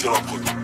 till I put it.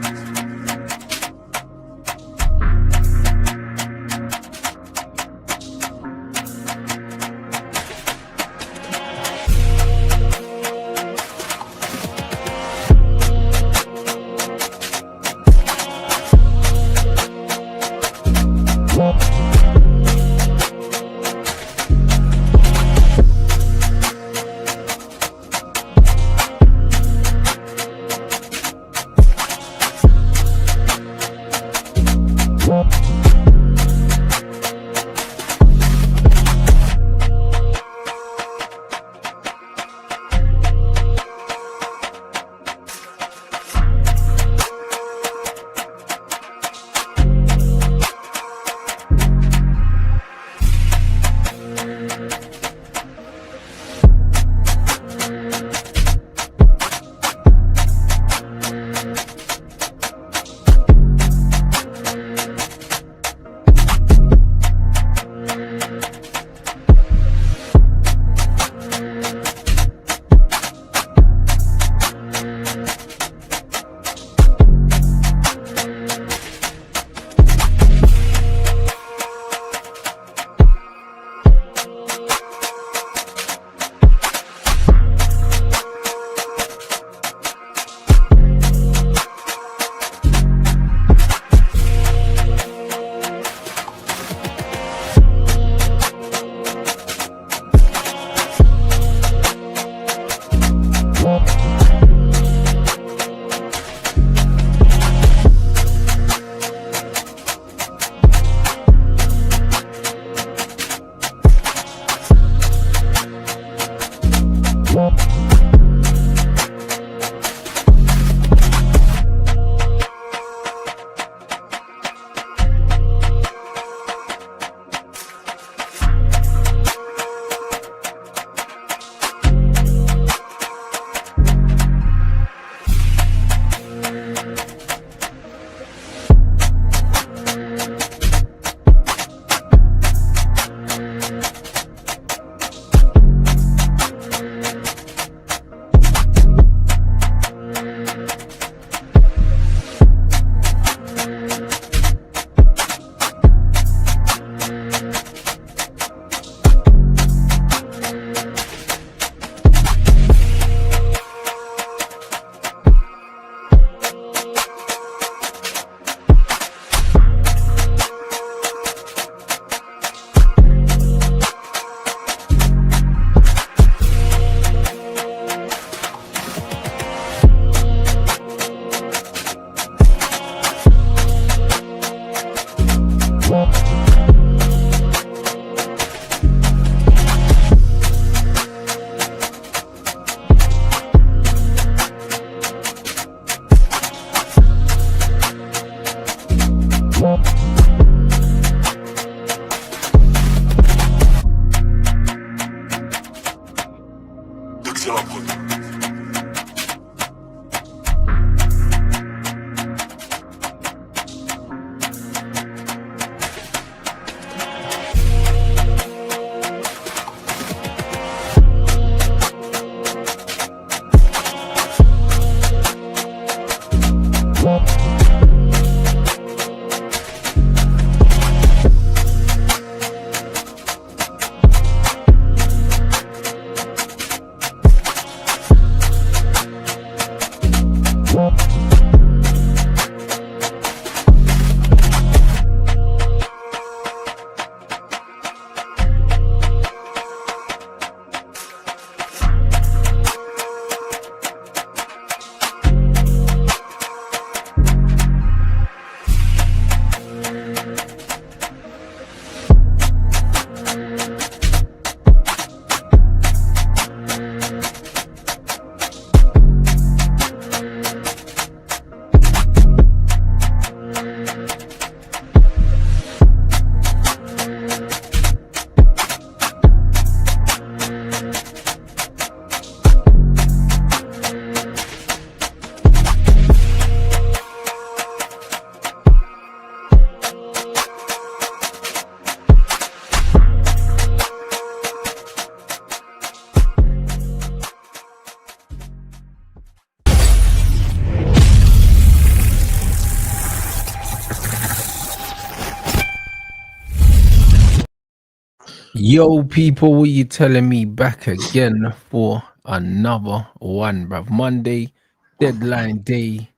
Yo, people, what you telling me? Back again for another one, bruv. Monday, deadline day,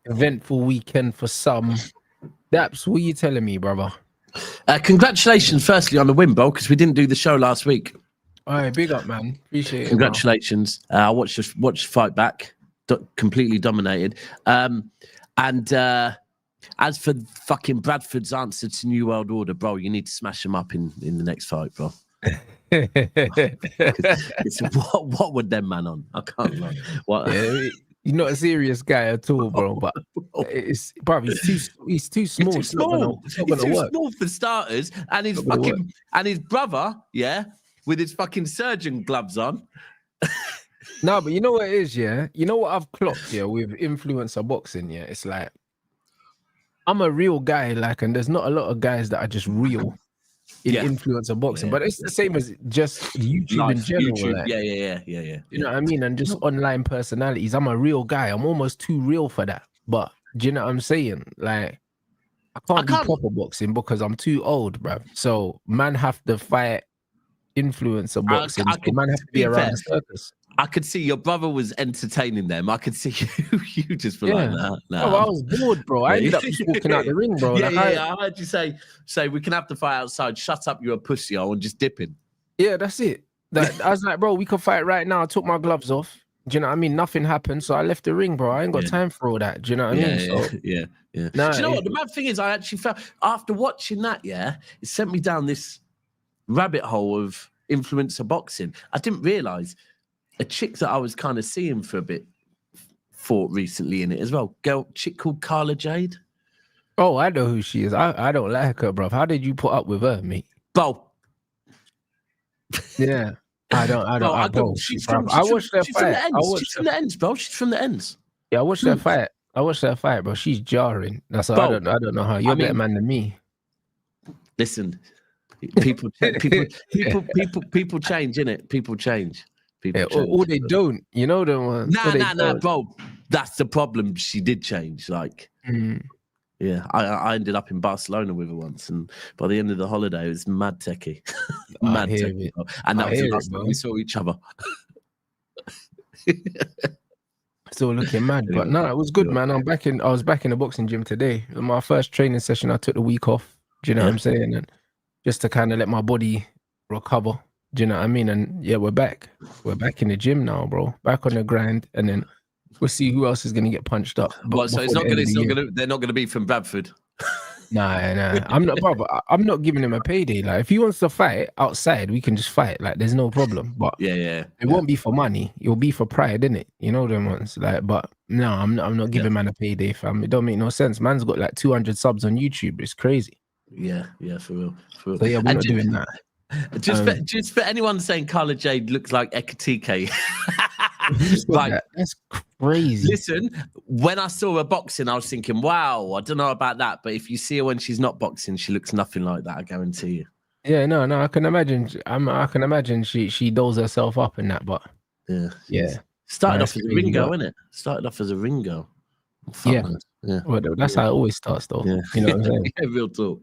eventful weekend for some. DAPS, what you telling me, brother? Congratulations, firstly, on the win, bro, because we didn't do the show last week. All right, big up, man. Appreciate Congratulations. I watched the fight back, completely dominated. And as for fucking Bradford's answer to New World Order, bro, you need to smash them up in the next fight, bro. It's, what would them man on? I can't lie. What? Yeah, you're not a serious guy at all, bro. But it's, bro, he's too small. He's too small. He's too small for starters, and his fucking and his brother, yeah, with his fucking surgeon gloves on. No, but you know what it is, yeah. You know what I've clocked, yeah, with influencer boxing, yeah. It's like I'm a real guy, like, and there's not a lot of guys that are just real in influencer boxing, but it's the same as just YouTube in general. YouTube. Like, Yeah. You know what I mean? And just online personalities. I'm a real guy. I'm almost too real for that. But do you know what I'm saying? Like, I can't do proper boxing because I'm too old, bruv. So man have to fight influencer boxing. Man have to be around the circus. I could see your brother was entertaining them. I could see you just were like, nah. Oh, I was bored, bro. I ended up just walking out the ring, bro. I heard you say we can have the fight outside. Shut up, you're a pussy, and just dipping. Yeah, that's it. I was like, bro, we can fight right now. I took my gloves off. Do you know what I mean? Nothing happened, so I left the ring, bro. I ain't got time for all that. Do you know what I mean? Yeah. Nah, do you know what? The bad thing is, I actually felt after watching that, it sent me down this rabbit hole of influencer boxing. I didn't realize a chick that I was kind of seeing for a bit fought recently in it as well. Chick called Carla Jade. Oh, I know who she is. I don't like her, bro. How did you put up with her, mate? Bro. Yeah. I watched her fight. She's from the ends, bro. She's from the ends. Yeah, I watched that fight. Bro. She's jarring. That's all. I don't know how. You're a better man than me. Listen, people change, innit? People change. Or they don't. You know the one. Nah, bro. That's the problem. She did change. Like, yeah, I ended up in Barcelona with her once, and by the end of the holiday, it was mad techie. Mad techie. And that was the last time we saw each other. Still looking mad, but no, it was good, man. I was back in the boxing gym today. My first training session, I took the week off. Do you know what I'm saying? And just to kind of let my body recover. Do you know what I mean? And yeah, we're back. We're back in the gym now, bro. Back on the grind, and then we'll see who else is going to get punched up. But so they're not going to be from Bradford. Nah. I'm not, brother. I'm not giving him a payday. Like, if he wants to fight outside, we can just fight. Like, there's no problem. But it won't be for money. It'll be for pride, innit? You know them ones. Like, but no, I'm not giving man a payday, fam. It don't make no sense. Man's got like 200 subs on YouTube. It's crazy. Yeah, for real. So yeah, we're not doing that. Just for anyone saying Carla Jade looks like Ekatike. Like, that's crazy. Listen, when I saw her boxing, I was thinking, wow, I don't know about that. But if you see her when she's not boxing, she looks nothing like that, I guarantee you. Yeah, no, I can imagine. I can imagine she dolls herself up in that, but yeah. Started off as a ringo, innit? Started off as a ringo. Yeah. Well, that's how it always starts, though. Yeah. You know what I'm saying? Real talk.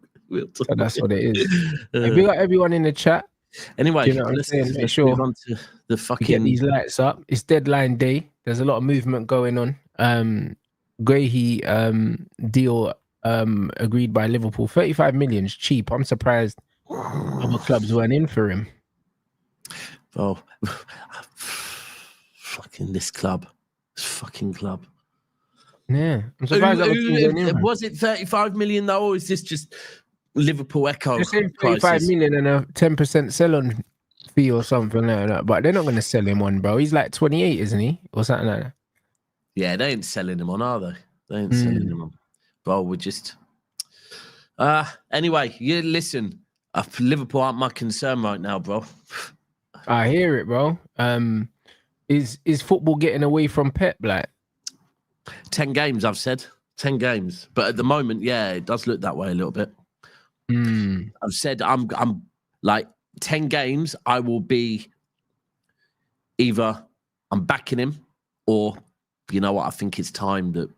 So that's what it is. Have you got everyone in the chat? Anyway, you know let's make sure move on to the fucking get these lights up. It's deadline day. There's a lot of movement going on. Grahey deal agreed by Liverpool. 35 million is cheap. I'm surprised other clubs weren't in for him. Oh, fucking this club. This fucking club. Yeah. I'm surprised was it 35 million though, or is this just Liverpool Echo? They're saying 35 million and a 10% sell-on fee or something like that. But they're not going to sell him on, bro. He's like 28, isn't he? Or something like that. Yeah, they ain't selling him on, are they? They ain't selling him on. Bro, we're just... Anyway, listen. Liverpool aren't my concern right now, bro. I hear it, bro. Is football getting away from Pep, like? 10 games, I've said. 10 games. But at the moment, yeah, it does look that way a little bit. I've said I'm like 10 games, I will be either I'm backing him or, you know what, I think it's time that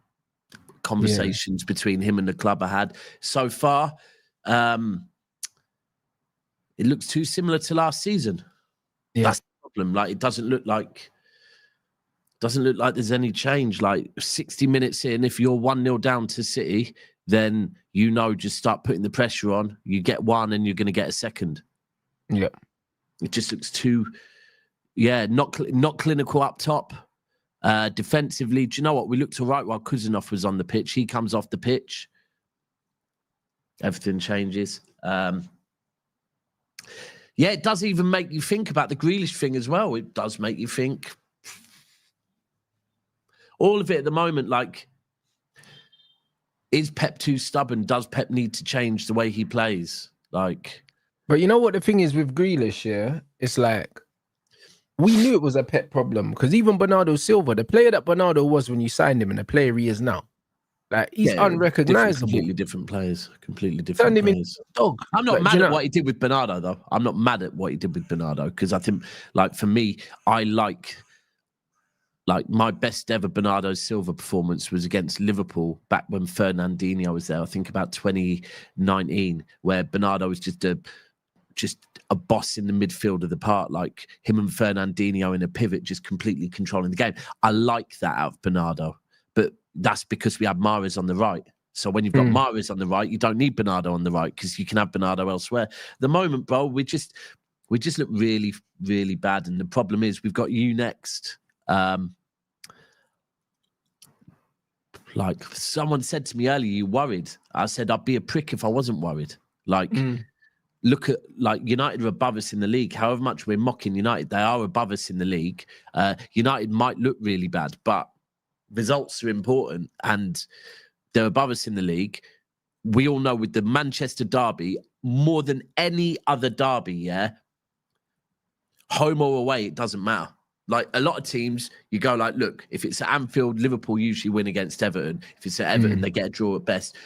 conversations between him and the club are had. So far, it looks too similar to last season. Yeah. That's the problem. Like, it doesn't look like there's any change. Like 60 minutes in, if you're 1-0 down to City, then just start putting the pressure on. You get one and you're going to get a second. Yeah. It just looks too, not clinical up top. Defensively, do you know what? We looked all right while Kuzanov was on the pitch. He comes off the pitch. Everything changes. It does even make you think about the Grealish thing as well. It does make you think. All of it at the moment, like, is Pep too stubborn? Does Pep need to change the way he plays? Like, but you know what the thing is with Grealish, yeah? It's like, we knew it was a Pep problem because even Bernardo Silva, the player that Bernardo was when you signed him and the player he is now, like, he's unrecognizable. Completely different players. Completely different Turned him players. into a dog. I'm not mad at what he did with Bernardo, though. I'm not mad at what he did with Bernardo because I think, like, for me, I like my best ever Bernardo Silva performance was against Liverpool back when Fernandinho was there. I think about 2019, where Bernardo was just a boss in the midfield of the park, like him and Fernandinho in a pivot, just completely controlling the game. I like that out of Bernardo, but that's because we have Mahrez on the right. So when you've got Mahrez on the right, you don't need Bernardo on the right because you can have Bernardo elsewhere. At the moment, bro, we just look really, really bad. And the problem is we've got you next. Like someone said to me earlier, you worried? I said, I'd be a prick if I wasn't worried. Like, look at, like, United are above us in the league. However much we're mocking United, they are above us in the league. United might look really bad, but results are important and they're above us in the league. We all know with the Manchester derby, more than any other derby, home or away, it doesn't matter. Like, a lot of teams, you go like, look, if it's at Anfield, Liverpool usually win against Everton. If it's at Everton, they get a draw at best.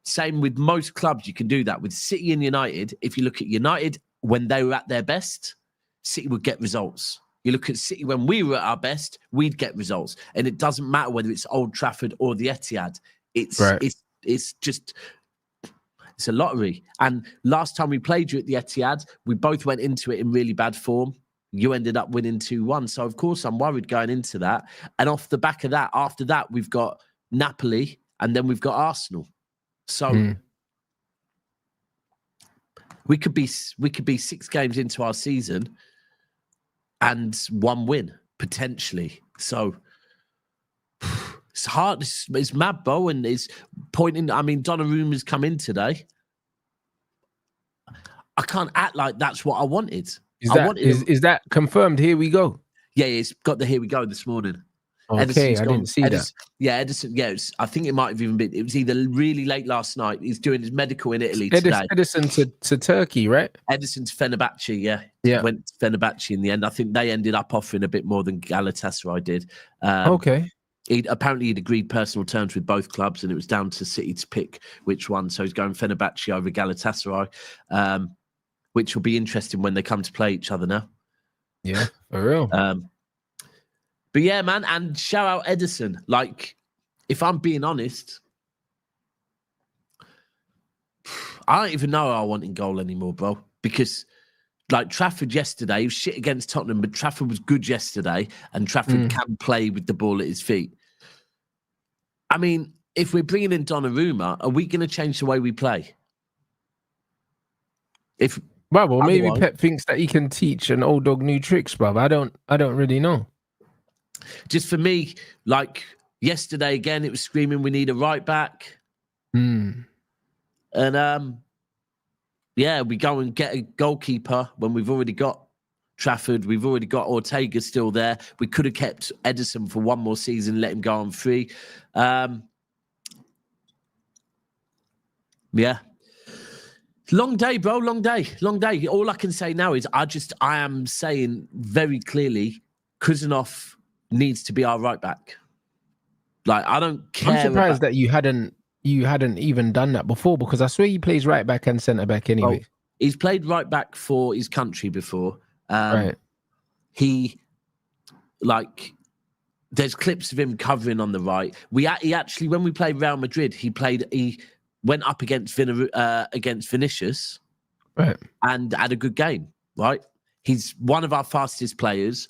Same with most clubs, you can do that. With City and United, if you look at United, when they were at their best, City would get results. You look at City when we were at our best, we'd get results. And it doesn't matter whether it's Old Trafford or the Etihad. It's a lottery. And last time we played you at the Etihad, we both went into it in really bad form. You ended up winning 2-1. So, of course, I'm worried going into that. And off the back of that, after that, we've got Napoli and then we've got Arsenal. So we could be 6 games into our season and 1 win, potentially. So it's hard. It's mad, Bo, and it's pointing. I mean, Donnarumma's come in today. I can't act like that's what I wanted. Is that confirmed? Here we go. Yeah, it's got the here we go this morning. Okay, I didn't see that. Yeah, Edison. Yeah, I think it might have even been. It was either really late last night. He's doing his medical in Italy today. Edison to Turkey, right? Edison to Fenerbahce. Yeah. Went to Fenerbahce in the end. I think they ended up offering a bit more than Galatasaray did. Okay. He'd agreed personal terms with both clubs, and it was down to City to pick which one. So he's going Fenerbahce over Galatasaray, which will be interesting when they come to play each other now. Yeah, for real. But yeah, man, and shout out Edison. Like, if I'm being honest, I don't even know who I want in goal anymore, bro. Because, like, Trafford yesterday, he was shit against Tottenham, but Trafford was good yesterday, and Trafford can play with the ball at his feet. I mean, if we're bringing in Donnarumma, are we going to change the way we play? Well, maybe Pep thinks that he can teach an old dog new tricks, bruv. I don't really know. Just for me, like yesterday again, it was screaming, we need a right back. And we go and get a goalkeeper when we've already got Trafford. We've already got Ortega still there. We could have kept Edison for 1 more season, let him go on free. Yeah. Long day, bro. Long day. All I can say now is I am saying very clearly, Kuzanov needs to be our right back. Like, I don't care. I'm surprised that you hadn't even done that before, because I swear he plays right back and centre back anyway. Oh, he's played right back for his country before. Right. He, like, there's clips of him covering on the right. He actually, when we played Real Madrid, he went up against Vinicius. Right. And had a good game, right? He's one of our fastest players.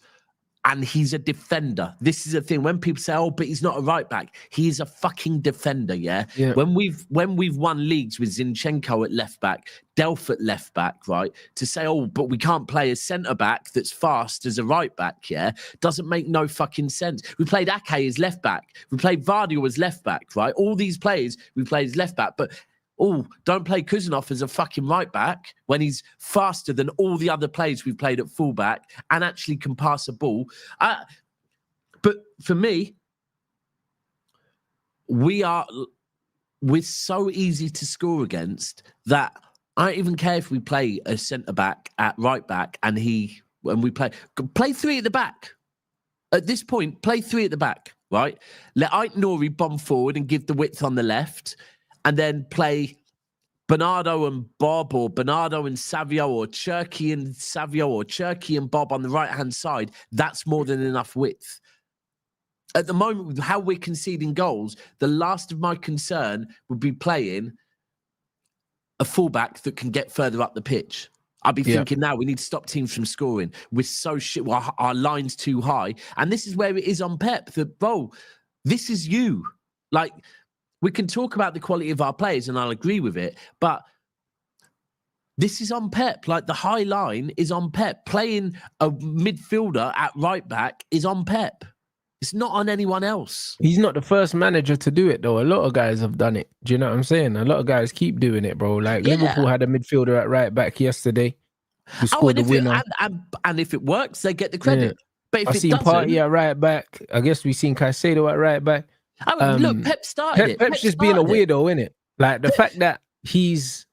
And he's a defender. This is a thing. When people say, "Oh, but he's not a right back," he is a fucking defender. Yeah. When we've won leagues with Zinchenko at left back, Delph at left back, right? To say, "Oh, but we can't play a centre back that's fast as a right back," yeah, doesn't make no fucking sense. We played Ake as left back. We played Vardy as left back, right? All these players we played as left back, but. Oh, don't play Kuzanov as a fucking right back when he's faster than all the other players we've played at fullback and actually can pass a ball. But for me, we're so easy to score against that I don't even care if we play a centre back at right back and we play three at the back. At this point, play three at the back, right? Let Ait-Nouri bomb forward and give the width on the left. And then play Bernardo and Bob, or Bernardo and Savio, or Cherky and Savio, or Cherky and Bob on the right-hand side. That's more than enough width. At the moment, with how we're conceding goals, the last of my concern would be playing a fullback that can get further up the pitch. I'd be thinking now we need to stop teams from scoring. We're so shit. Well, our line's too high. And this is where it is on Pep. That, bro, this is you. Like... We can talk about the quality of our players, and I'll agree with it, but this is on Pep. Like, the high line is on Pep. Playing a midfielder at right back is on Pep. It's not on anyone else. He's not the first manager to do it, though. A lot of guys have done it. Do you know what I'm saying? A lot of guys keep doing it, bro. Like, Liverpool had a midfielder at right back yesterday who scored the winner. And if it works, they get the credit. But if I've seen Partey at right back. I guess we've seen Caicedo at right back. Look, Pep started it. Pep's just being a weirdo, innit? Like, the fact that he's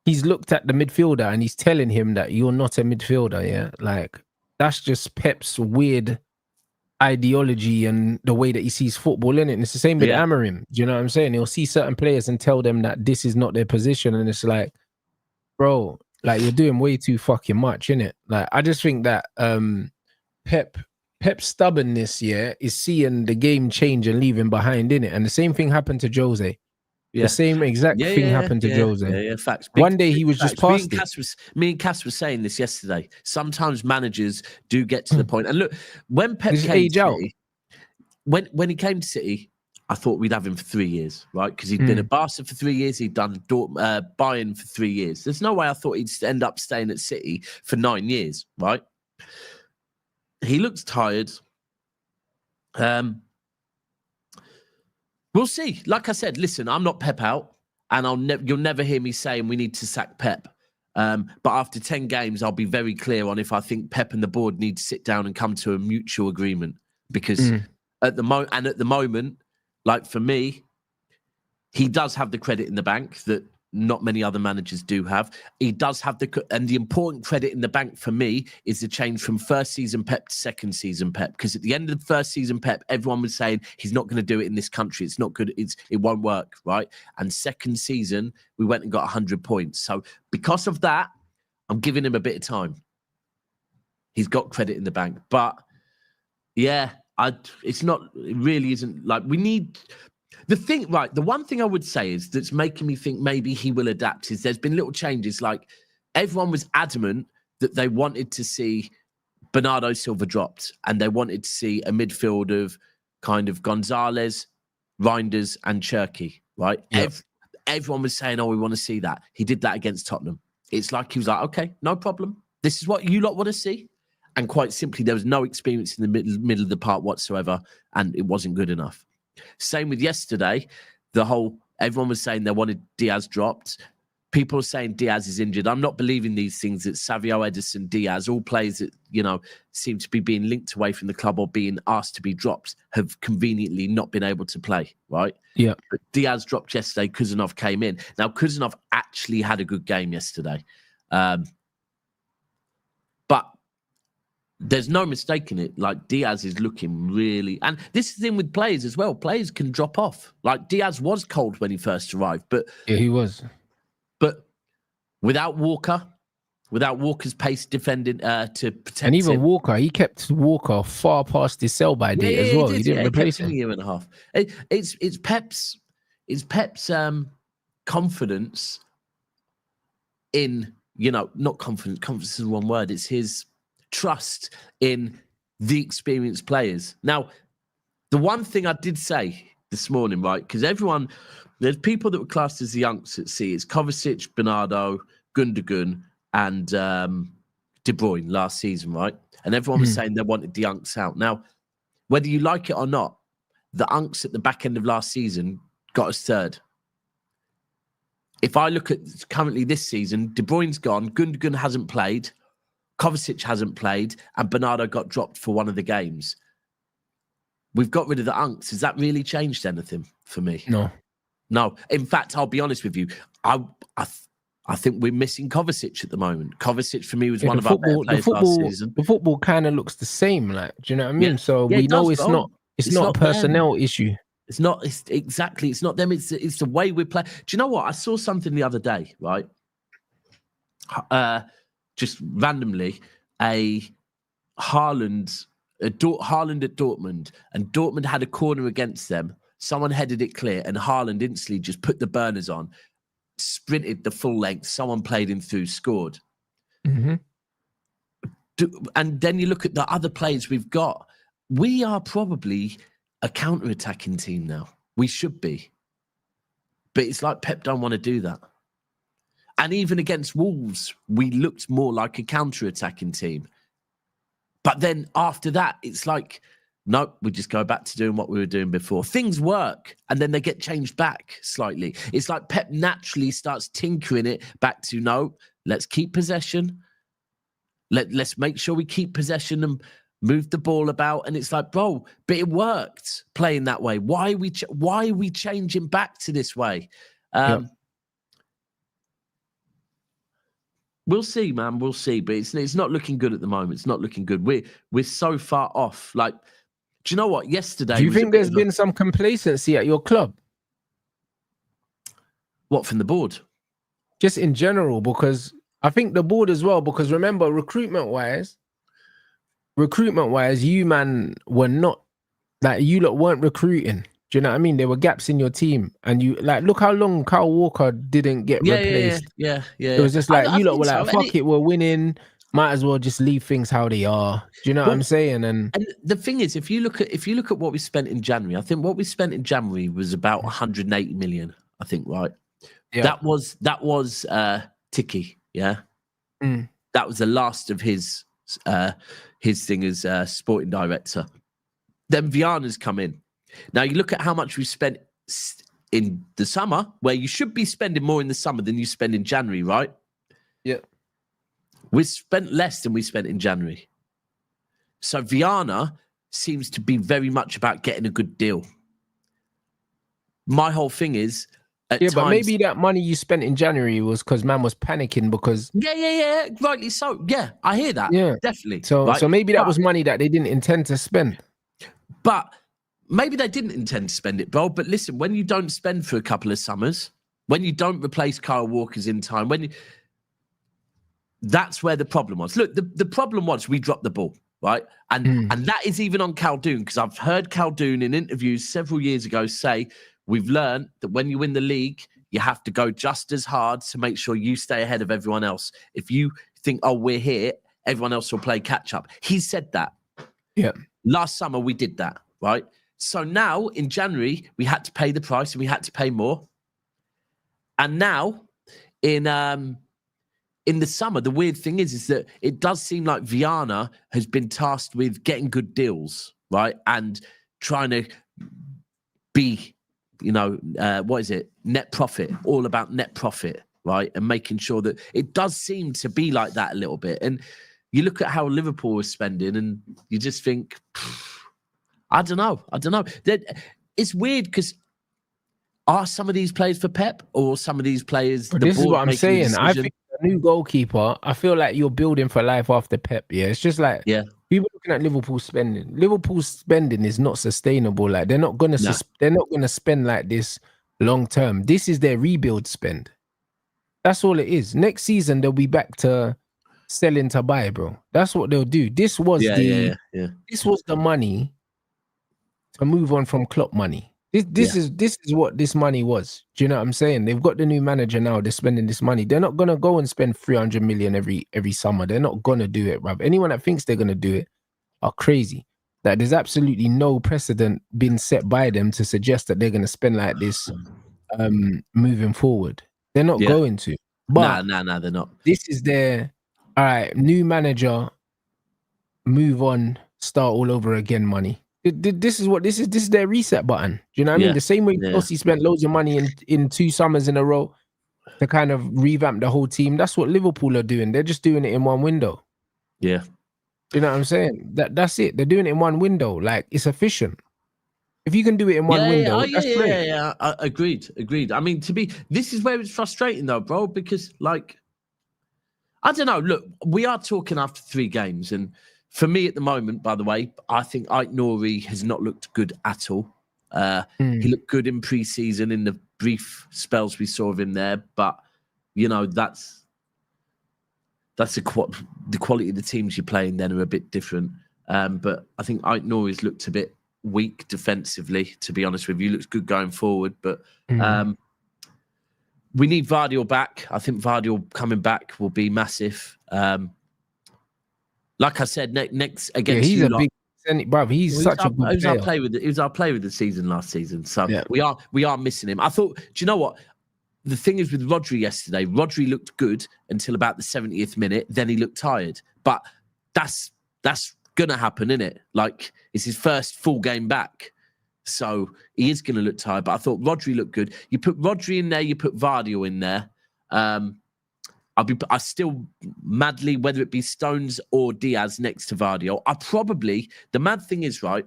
looked at the midfielder and he's telling him that you're not a midfielder, yeah? Like, that's just Pep's weird ideology and the way that he sees football, innit? And it's the same with Amorim. Do you know what I'm saying? He'll see certain players and tell them that this is not their position, and it's like, bro, like, you're doing way too fucking much, innit? Like, I just think that Pep's stubbornness, is seeing the game change and leaving behind, innit? And the same thing happened to Jose. The same exact thing happened to Jose. Yeah, facts. One day he was just past me and Cass was saying this yesterday. Sometimes managers do get to the point. And look, when Pep came to City, when he came to City, I thought we'd have him for 3 years, right? Because he'd been at Barca for 3 years. He'd done Bayern for 3 years. There's no way I thought he'd end up staying at City for 9 years, right? He looks tired. We'll see. Like I said, listen, I'm not Pep out, and you'll never hear me saying we need to sack Pep. But after 10 games, I'll be very clear on if I think Pep and the board need to sit down and come to a mutual agreement. Because at the moment, like, for me, he does have the credit in the bank that not many other managers do have. He does have and the important credit in the bank for me is the change from first season Pep to second season Pep. Because at the end of the first season Pep, everyone was saying he's not going to do it in this country. It's not good. It won't work, right? And second season, we went and got 100 points. So because of that, I'm giving him a bit of time. He's got credit in the bank. But yeah, it really isn't like we need... The thing, right, the one thing I would say is that's making me think maybe he will adapt is there's been little changes. Like, everyone was adamant that they wanted to see Bernardo Silva dropped, and they wanted to see a midfield of kind of Gonzalez, Reinders, and Cherky, right? Yep. Everyone was saying, oh, we want to see that. He did that against Tottenham. It's like he was like, okay, no problem. This is what you lot want to see. And quite simply, there was no experience in the middle of the park whatsoever, and it wasn't good enough. Same with yesterday. Everyone was saying they wanted Diaz dropped. People are saying Diaz is injured. I'm not believing these things that Savio, Edison, Diaz, all players that, seem to be being linked away from the club or being asked to be dropped, have conveniently not been able to play, right? Yeah. But Diaz dropped yesterday. Kuzanov came in. Now, Kuzanov actually had a good game yesterday. But there's no mistaking it. Like, Diaz is looking really... And this is the thing with players as well. Players can drop off. Like, Diaz was cold when he first arrived, but... Yeah, he was. But without Walker's pace defending to protect and even him, Walker, he kept Walker far past his sell-by date as well. He didn't replace him. A year and a half. It's Pep's confidence in not confidence. Confidence is the wrong word. It's his trust in the experienced players. Now, the one thing I did say this morning, right? Because there's people that were classed as the Unks at sea. It's Kovacic, Bernardo, Gundogan, and De Bruyne last season, right? And everyone was saying they wanted the Unks out. Now, whether you like it or not, the Unks at the back end of last season got us third. If I look at currently this season, De Bruyne's gone, Gundogan hasn't played, Kovacic hasn't played, and Bernardo got dropped for one of the games. We've got rid of the Unks. Has that really changed anything for me? No. In fact, I'll be honest with you. I think we're missing Kovacic at the moment. Kovacic for me was one of our better players last season. The football kind of looks the same, like, do you know what I mean? Yeah. So we know it's not a personnel issue. It's not them. It's the way we play. Do you know what? I saw something the other day, right? Just randomly, Haaland at Dortmund, and Dortmund had a corner against them. Someone headed it clear, and Haaland instantly just put the burners on, sprinted the full length. Someone played him through, scored. Mm-hmm. And then you look at the other players we've got. We are probably a counter-attacking team now. We should be. But it's like Pep don't want to do that. And even against Wolves, we looked more like a counter-attacking team. But then after that, it's like, nope, we just go back to doing what we were doing before. Things work, and then they get changed back slightly. It's like Pep naturally starts tinkering it back to, no, let's keep possession. Let's make sure we keep possession and move the ball about. And it's like, bro, but it worked playing that way. Why are we changing back to this way? We'll see, man. We'll see. But it's not looking good at the moment. It's not looking good. We're so far off. Like, do you know what? Yesterday, do you think there's been some complacency at your club? What, from the board? Just in general, because I think the board as well, because remember, recruitment-wise, you, man, were not, like, you lot weren't recruiting. Do you know what I mean? There were gaps in your team, and you, like, look how long Kyle Walker didn't get replaced. Yeah. It was just like, you lot were like, fuck it, we're winning. Might as well just leave things how they are. Do you know what I'm saying? And the thing is, if you look at what we spent in January, I think what we spent in January was about 180 million. I think, right? Yeah. That was Tiki. Yeah. That was the last of his thing as sporting director. Then Viana's come in. Now you look at how much we spent in the summer, where you should be spending more in the summer than you spend in January, right? Yeah. We spent less than we spent in January. So Viana seems to be very much about getting a good deal. My whole thing is, but maybe that money you spent in January was because man was panicking because... Yeah, rightly so. Yeah, I hear that. Yeah, definitely. So, right? So maybe that was money that they didn't intend to spend. But maybe they didn't intend to spend it, bro. But listen, when you don't spend for a couple of summers, when you don't replace Kyle Walker's in time, that's where the problem was. Look, the problem was we dropped the ball, right? And that is even on Khaldoon, because I've heard Khaldoon in interviews several years ago say, we've learned that when you win the league, you have to go just as hard to make sure you stay ahead of everyone else. If you think, oh, we're here, everyone else will play catch up. He said that. Yeah. Last summer, we did that, right? So now in January, we had to pay the price and we had to pay more. And now in the summer, the weird thing is that it does seem like Viana has been tasked with getting good deals, right? And trying to be, net profit, all about net profit, right? And making sure that it does seem to be like that a little bit. And you look at how Liverpool is spending and you just think, I don't know. It's weird because are some of these players for Pep or some of these players... This is what I'm saying. I think a new goalkeeper, I feel like you're building for life after Pep. Yeah, it's just like people looking at Liverpool spending. Liverpool's spending is not sustainable. Like they're not gonna spend like this long term. This is their rebuild spend. That's all it is. Next season they'll be back to selling to buy, bro. That's what they'll do. This was this was the money to move on from Klopp money. This is what this money was. Do you know what I'm saying? They've got the new manager now. They're spending this money. They're not gonna go and spend 300 million every summer. They're not gonna do it, bruv. Anyone that thinks they're gonna do it are crazy. That there's absolutely no precedent been set by them to suggest that they're gonna spend like this moving forward. They're not going to. But nah, they're not. This is their all right, new manager, move on, start all over again money. This is their reset button. Do you know what I mean? The same way Chelsea spent loads of money in 2 summers in a row to kind of revamp the whole team. That's what Liverpool are doing. They're just doing it in one window. Yeah. You know what I'm saying? That's it. They're doing it in one window. Like, it's efficient. If you can do it in one window, that's great. Yeah. Agreed. I mean, this is where it's frustrating though, bro, because like, I don't know. Look, we are talking after 3 games, and for me at the moment, by the way, I think Aït-Nouri has not looked good at all. He looked good in pre-season in the brief spells we saw of him there, but you know that's the quality of the teams you're playing then are a bit different. But I think Aït-Nouri's looked a bit weak defensively, to be honest with you. Looks good going forward, but we need Vardiol back. I think Vardiol coming back will be massive. Like I said, next against he's you, a big bruv. He's such a good player. He was our player of the season last season. So we are missing him. I thought, do you know what? The thing is with Rodri yesterday, Rodri looked good until about the 70th minute. Then he looked tired. But that's gonna happen, isn't it? Like, it's his first full game back. So he is gonna look tired. But I thought Rodri looked good. You put Rodri in there, you put Vardiol in there. I still madly, whether it be Stones or Diaz next to Vardiol. The mad thing is, right,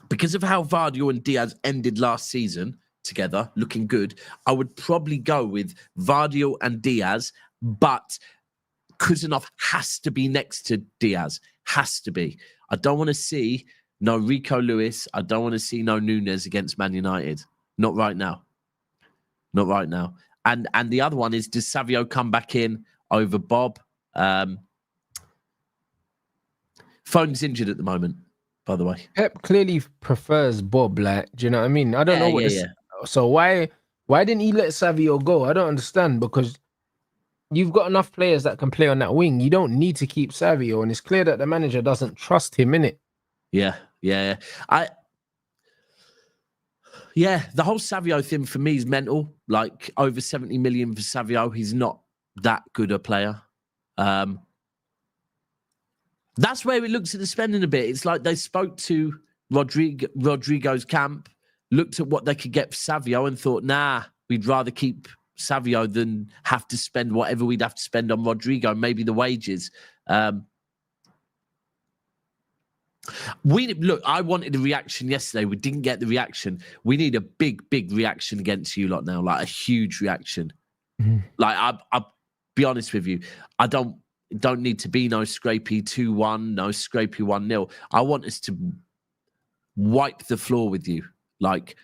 because of how Vardiol and Diaz ended last season together, looking good, I would probably go with Vardiol and Diaz, but Kuzanov has to be next to Diaz. Has to be. I don't want to see no Rico Lewis. I don't want to see no Nunes against Man United. Not right now. Not right now. And the other one is, does Savio come back in over Bob? Phone's injured at the moment, by the way. Pep clearly prefers Bob. Like, do you know what I mean? I don't know what. So why didn't he let Savio go? I don't understand, because you've got enough players that can play on that wing. You don't need to keep Savio, and it's clear that the manager doesn't trust him, innit? Yeah. The whole Savio thing for me is mental. Like, over 70 million for Savio. He's not that good a player. That's where it looks at the spending a bit. It's like they spoke to Rodrigo's camp, looked at what they could get for Savio and thought, nah, we'd rather keep Savio than have to spend whatever we'd have to spend on Rodrigo, maybe the wages. I wanted a reaction yesterday. We didn't get the reaction. We need a big reaction against you lot now, like a huge reaction. Like, I'll be honest with you, I don't need to be no scrapey 2-1, no scrapey 1-0. I want us to wipe the floor with you, like,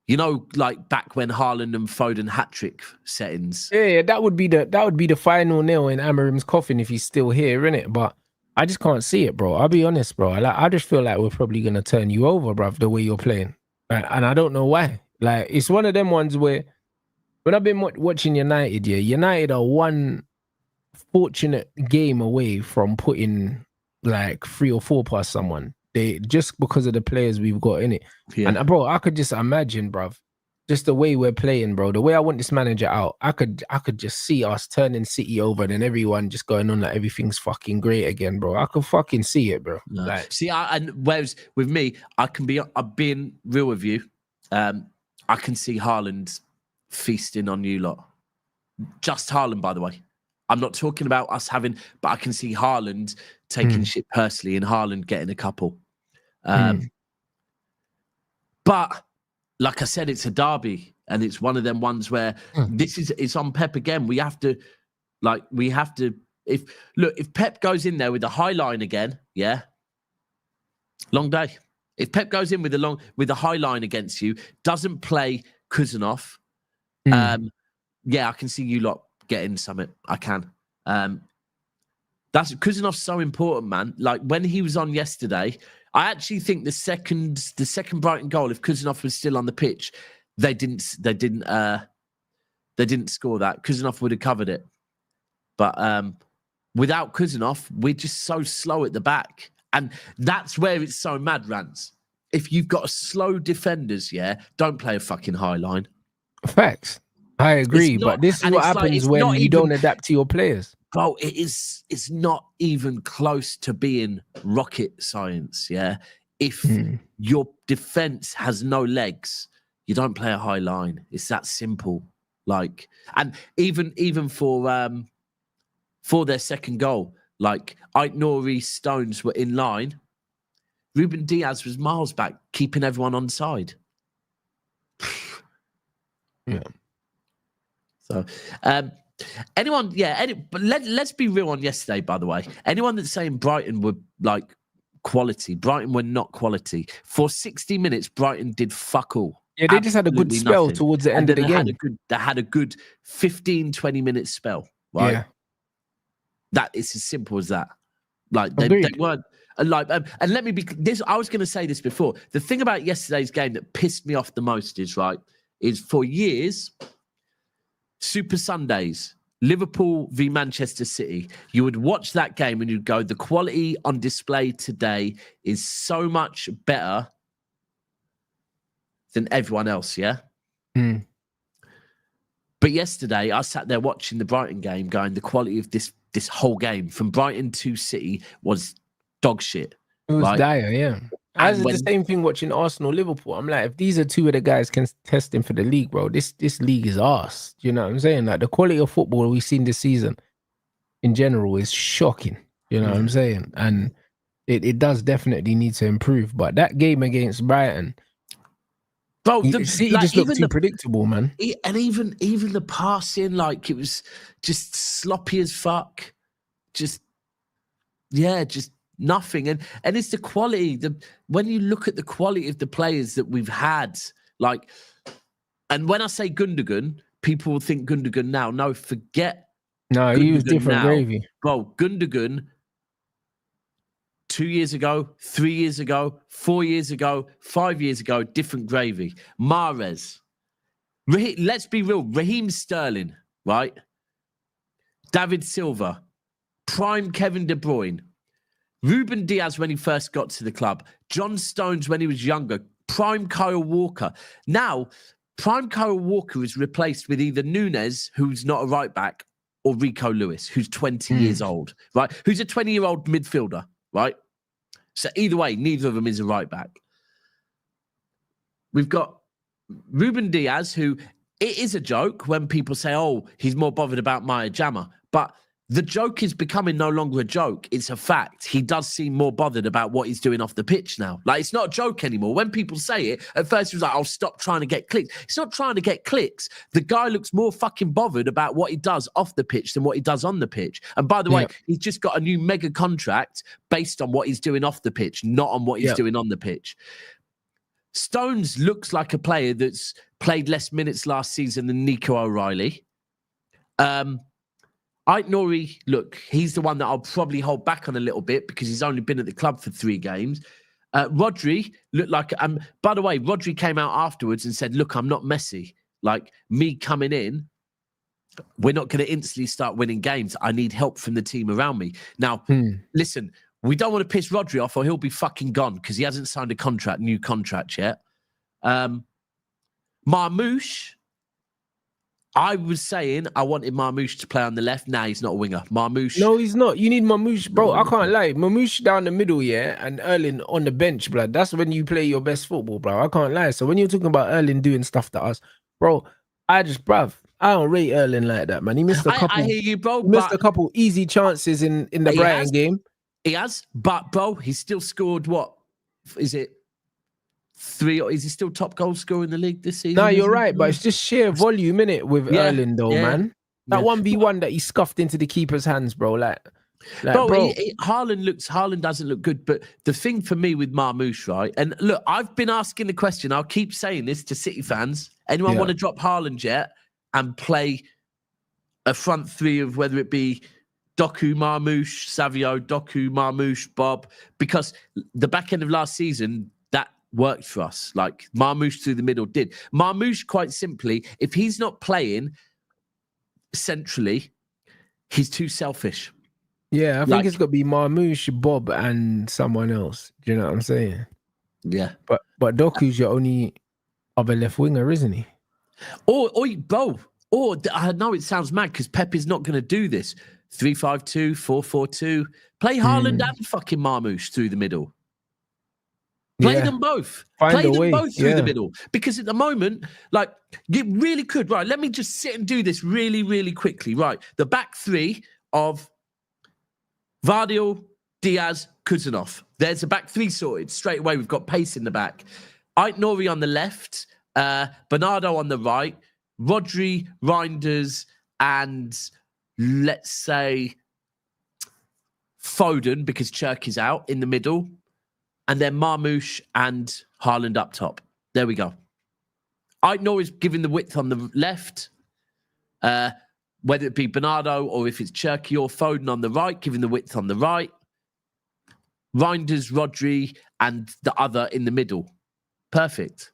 you know, like back when Haaland and Foden hat-trick settings. Yeah, that would be the final nail in Amarim's coffin if he's still here, innit? But I just can't see it, bro. I'll be honest, bro. I just feel like we're probably gonna turn you over, bruv, the way you're playing, and I don't know why. Like, it's one of them ones where when I've been watching United, United are one fortunate game away from putting like 3 or 4 past someone. They just because of the players we've got in it. Yeah. And bro, I could just imagine, bruv, just the way we're playing, bro. The way I want this manager out, I could just see us turning City over, and then everyone just going on like everything's fucking great again, bro. I could fucking see it, bro. No. Like, see, and whereas with me, I'm being real with you. I can see Haaland feasting on you lot. Just Haaland, by the way. I'm not talking about us having, but I can see Haaland taking shit personally and Haaland getting a couple. But like I said, it's a derby, and it's one of them ones where it's on Pep again. We have to, if Pep goes in there with a high line again, long day. If Pep goes in with a high line against you, doesn't play Kuzanov, I can see you lot getting something. I can. That's Kuzanov's so important, man. Like, when he was on yesterday, I actually think the second Brighton goal, if Kuznov was still on the pitch, they didn't score that. Kuznov would have covered it. But without Kuznov, we're just so slow at the back. And that's where it's so mad, Rants. If you've got a slow defenders, don't play a fucking high line. Facts. I agree. But this is what happens when you don't adapt to your players. Bro, it's not even close to being rocket science, If your defense has no legs, you don't play a high line. It's that simple. Like, and even for their second goal, like Aït-Nouri, Stones were in line. Ruben Diaz was miles back, keeping everyone on side. Yeah. So, but let's be real on yesterday, by the way. Anyone that's saying Brighton were like quality, Brighton were not quality. For 60 minutes, Brighton did fuck all. Yeah, they just had a good spell towards the end of the game. They had a good 15, 20-minute spell, right? Yeah. That is as simple as that. Like, they weren't... Like, and let me be this. I was going to say this before. The thing about yesterday's game that pissed me off the most is for years, Super Sundays, Liverpool v Manchester City. You would watch that game and you'd go, the quality on display today is so much better than everyone else. Yeah. Mm. But yesterday, I sat there watching the Brighton game, going, the quality of this whole game from Brighton to City was dog shit. It was dire, yeah. As the same thing watching Arsenal, Liverpool. I'm like, if these are two of the guys contesting for the league, bro, this league is arse. You know what I'm saying? Like, the quality of football we've seen this season in general is shocking. You know what I'm saying? And it does definitely need to improve. But that game against Brighton, bro, City just looked too predictable, man. And even the passing, like, it was just sloppy as fuck. Just nothing. And it's the quality. When you look at the quality of the players that we've had, like, and when I say Gundogan, people will think Gundogan now. No, forget. No, he was different gravy. Bro, Gundogan 2 years ago, 3 years ago, 4 years ago, 5 years ago, different gravy. Mahrez. Let's be real. Raheem Sterling, right? David Silva. Prime Kevin De Bruyne. Ruben Diaz when he first got to the club. John Stones when he was younger. Prime Kyle Walker. Now, Prime Kyle Walker is replaced with either Núñez, who's not a right back, or Rico Lewis, who's 20 years old, right? Who's a 20-year-old midfielder, right? So either way, neither of them is a right back. We've got Ruben Diaz, who it is a joke when people say, oh, he's more bothered about Maya Jama. But the joke is becoming no longer a joke. It's a fact. He does seem more bothered about what he's doing off the pitch now. Like, it's not a joke anymore. When people say it, at first it was like, I'll stop trying to get clicks. It's not trying to get clicks. The guy looks more fucking bothered about what he does off the pitch than what he does on the pitch. And by the way, he's just got a new mega contract based on what he's doing off the pitch, not on what he's doing on the pitch. Stones looks like a player that's played less minutes last season than Nico O'Reilly. Aït-Nouri, look, he's the one that I'll probably hold back on a little bit because he's only been at the club for 3 games. Rodri looked like, by the way, Rodri came out afterwards and said, look, I'm not Messi. Like, me coming in, we're not going to instantly start winning games. I need help from the team around me. Now, listen, we don't want to piss Rodri off or he'll be fucking gone because he hasn't signed a new contract yet. Marmoush, I was saying I wanted Marmoush to play on the left. Nah, he's not a winger. Marmoush. No, he's not. You need Marmoush, bro. I can't lie. Marmoush down the middle, and Erling on the bench, blood. That's when you play your best football, bro. I can't lie. So when you're talking about Erling doing stuff to us, bro, I don't rate Erling like that, man. He missed a couple. I hear you, bro. He missed a couple easy chances in the Brighton game. He has, but bro, he's still scored. What is it? 3, or is he still top goal scorer in the league this season? No, you're right, but it's just sheer volume in it with Erling, though, man. That 1v1 that he scuffed into the keeper's hands, bro. Like bro. Haaland doesn't look good, but the thing for me with Marmoush, right? And look, I've been asking the question. I'll keep saying this to City fans. Anyone want to drop Haaland yet and play a front 3 of whether it be Doku, Marmoush, Savio, Doku, Marmoush, Bob, because the back end of last season, that worked for us. Like Marmoush through the middle did. Marmoush, quite simply, if he's not playing centrally, he's too selfish. Yeah, I think it's got to be Marmoush, Bob, and someone else. Do you know what I'm saying? Yeah. But Doku's your only other left winger, isn't he? Or I know it sounds mad because Pep is not going to do this. 3-5-2, 4-4-2. Play Haaland and fucking Marmoush through the middle. Play them both. Play them both through the middle. Because at the moment, like, you really could. Right, let me just sit and do this really, really quickly. Right, the back three of Vardiel, Diaz, Kuzanov. There's a back three sorted. Straight away, we've got pace in the back. Ait-Nouri on the left, Bernardo on the right, Rodri, Reinders, and let's say Foden, because Chirk is out in the middle, and then Marmoush and Haaland up top. There we go. Ait-Nouri is giving the width on the left, whether it be Bernardo or if it's Cherky or Foden on the right, giving the width on the right. Reinders, Rodri, and the other in the middle. Perfect.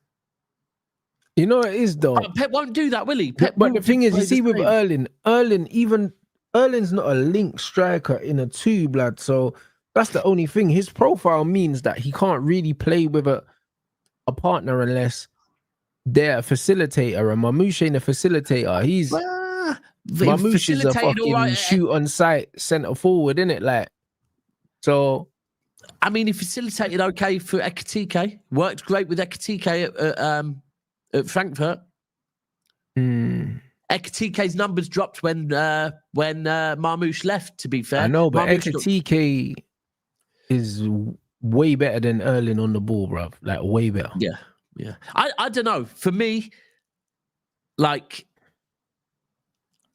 You know it is though. Pep won't do that, will he? But the thing is, you see with Erling, Erling's not a link striker in a two, blood. So that's the only thing. His profile means that he can't really play with a partner unless they're a facilitator. And Marmoush ain't a facilitator. Marmoush is a fucking shoot on sight centre forward, innit? Like, so. I mean, he facilitated okay for Ekitike. Worked great with Ekitike at Frankfurt. Ekitike's numbers dropped when Marmoush left, to be fair. I know, but Ekitike is way better than Erling on the ball, bruv. Like, way better. Yeah. I don't know. For me, like,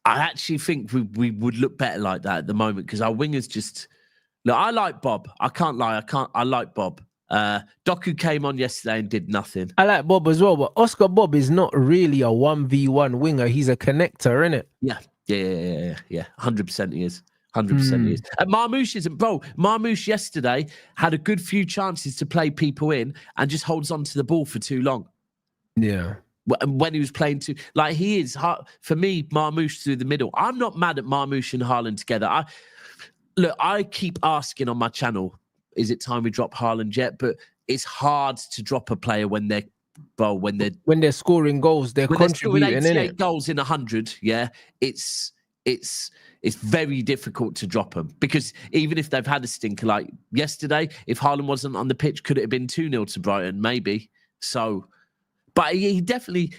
I actually think we would look better like that at the moment because our wingers just... Look, I like Bob. I can't lie. I like Bob. Doku came on yesterday and did nothing. I like Bob as well, but Oscar Bob is not really a 1v1 winger. He's a connector, innit? Yeah. 100% he is. 100% he is. And Marmoush isn't, bro. Marmoush yesterday had a good few chances to play people in and just holds on to the ball for too long. Yeah. When he was playing too, like he is, for me, Marmoush through the middle. I'm not mad at Marmoush and Haaland together. Look, I keep asking on my channel, is it time we drop Haaland yet? But it's hard to drop a player when they're scoring goals, they're contributing, they're scoring 88 goals in 100. Yeah, it's very difficult to drop them because even if they've had a stinker like yesterday, if Haaland wasn't on the pitch, could it have been 2-0 to Brighton? Maybe. So, but he definitely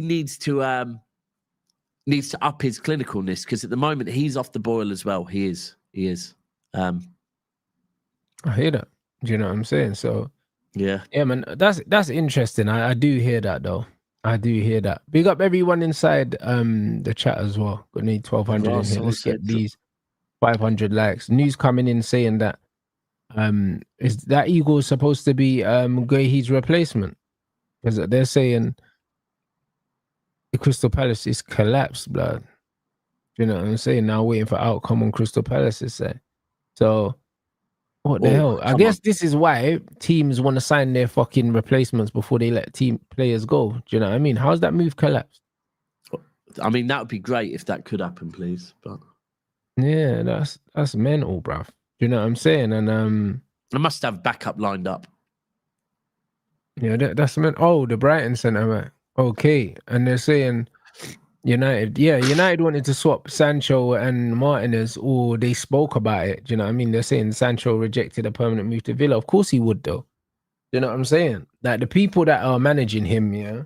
needs to up his clinicalness because at the moment he's off the boil as well. He is. I hear that. Do you know what I'm saying? So yeah, man, that's interesting. I do hear that though. I do hear that. Big up everyone inside the chat as well. Gonna need 1,200 in here. Let's get these 500 likes. News coming in saying that is that Eagle supposed to be Guehi's replacement? Because they're saying the Crystal Palace is collapsed, blood. You know what I'm saying? Now waiting for outcome on Crystal Palace's side. So what the hell? I guess this is why teams want to sign their fucking replacements before they let team players go. Do you know what I mean? How's that move collapsed? I mean, that would be great if that could happen, please. But yeah, that's mental, bruv. Do you know what I'm saying? And I must have backup lined up. Yeah, that's mental. Oh, the Brighton centre back. Okay, and they're saying United wanted to swap Sancho and Martinez, or they spoke about it. Do you know what I mean? They're saying Sancho rejected a permanent move to Villa. Of course he would, though. Do you know what I'm saying? Like the people that are managing him, yeah,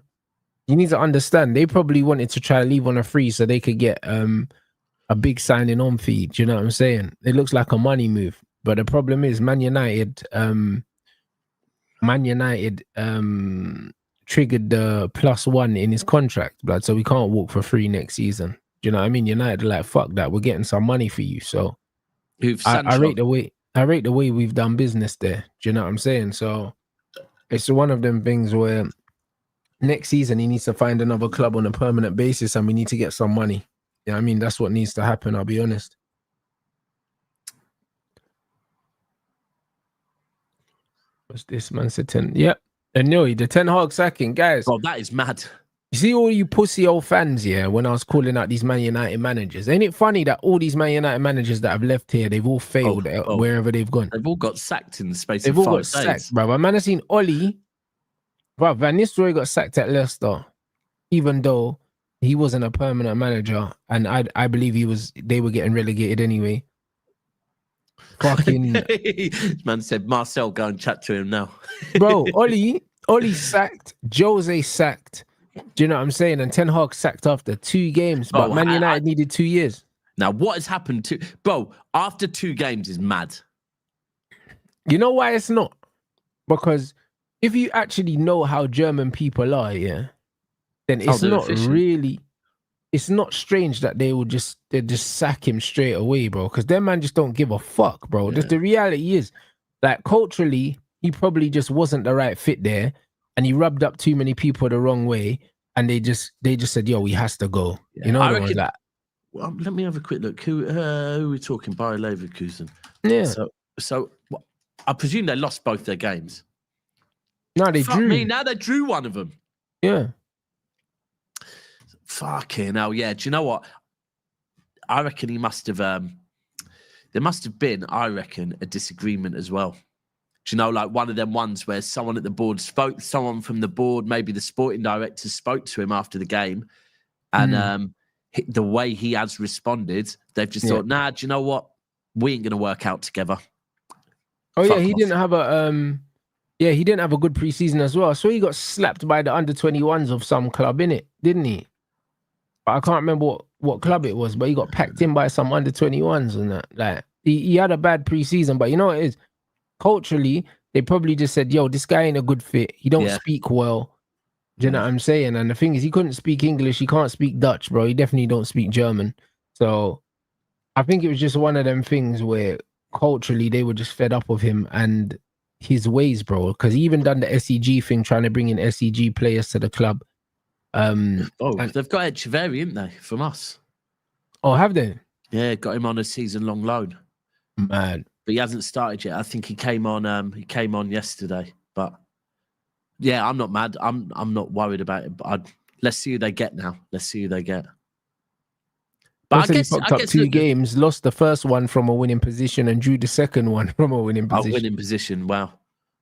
you need to understand they probably wanted to try to leave on a free so they could get a big signing on fee. Do you know what I'm saying? It looks like a money move, but the problem is Man United triggered the +1 in his contract, blood, so we can't walk for free next season. Do you know what I mean? United are like, fuck that, we're getting some money for you. So I rate the way we've done business there. Do you know what I'm saying? So it's one of them things where next season he needs to find another club on a permanent basis, and we need to get some money. Yeah, I mean, that's what needs to happen. I'll be honest. What's this, man? Said 10. Yep. And no, the Ten Hag sacking, guys. Oh, that is mad. You see all you pussy old fans, yeah, when I was calling out these Man United managers. Ain't it funny that all these Man United managers that have left here, they've all failed wherever they've gone? They've all got sacked in the space of 5 days. They've all got sacked, bro. Man, I've seen Ollie. Bro, Van Nistelrooy got sacked at Leicester, even though he wasn't a permanent manager, and I believe they were getting relegated anyway. Fucking man said, Marcel, go and chat to him now. Bro, Ollie sacked, Jose sacked. Do you know what I'm saying? And Ten Hag sacked after 2 games, but Man United needed 2 years. Now, what has happened to bro after 2 games is mad. You know why it's not? Because if you actually know how German people are, yeah, then it's not really, it's not strange that they just sack him straight away, bro. Because their man just don't give a fuck, bro. Yeah. Just the reality is, like, culturally, he probably just wasn't the right fit there, and he rubbed up too many people the wrong way, and they just said, "Yo, he has to go." Yeah. You know, I reckon, well, let me have a quick look. Who are we talking? Bayer Leverkusen. Yeah. So I presume they lost both their games. No, they drew. Now they drew one of them. Yeah. Fucking hell, yeah. Do you know what? I reckon he must have. There must have been, I reckon, a disagreement as well. Do you know, like one of them ones where someone at the board someone from the board, maybe the sporting director, spoke to him after the game, and the way he has responded, they've just thought, nah, do you know what? We ain't gonna work out together. Oh, yeah, he didn't have a he didn't have a good preseason as well. So he got slapped by the under-21s of some club, innit? Didn't he? But I can't remember what club it was, but he got packed in by some under-21s and that. Like, he had a bad preseason, but you know what it is? Culturally, they probably just said, yo, this guy ain't a good fit. He don't speak well. Do you know what I'm saying? And the thing is, he couldn't speak English. He can't speak Dutch, bro. He definitely don't speak German. So I think it was just one of them things where culturally they were just fed up of him and his ways, bro. Because he even done the SEG thing, trying to bring in SEG players to the club. They've got Echeverri, haven't they, from us? Oh, have they? Yeah, got him on a season-long loan. Man. But he hasn't started yet. I think he came on. He came on yesterday. But yeah, I'm not mad. I'm not worried about it. But let's see who they get now. Let's see who they get. But I guess he fucked up 2 games, lost the first one from a winning position, and drew the second one from a winning position. A winning position. Wow,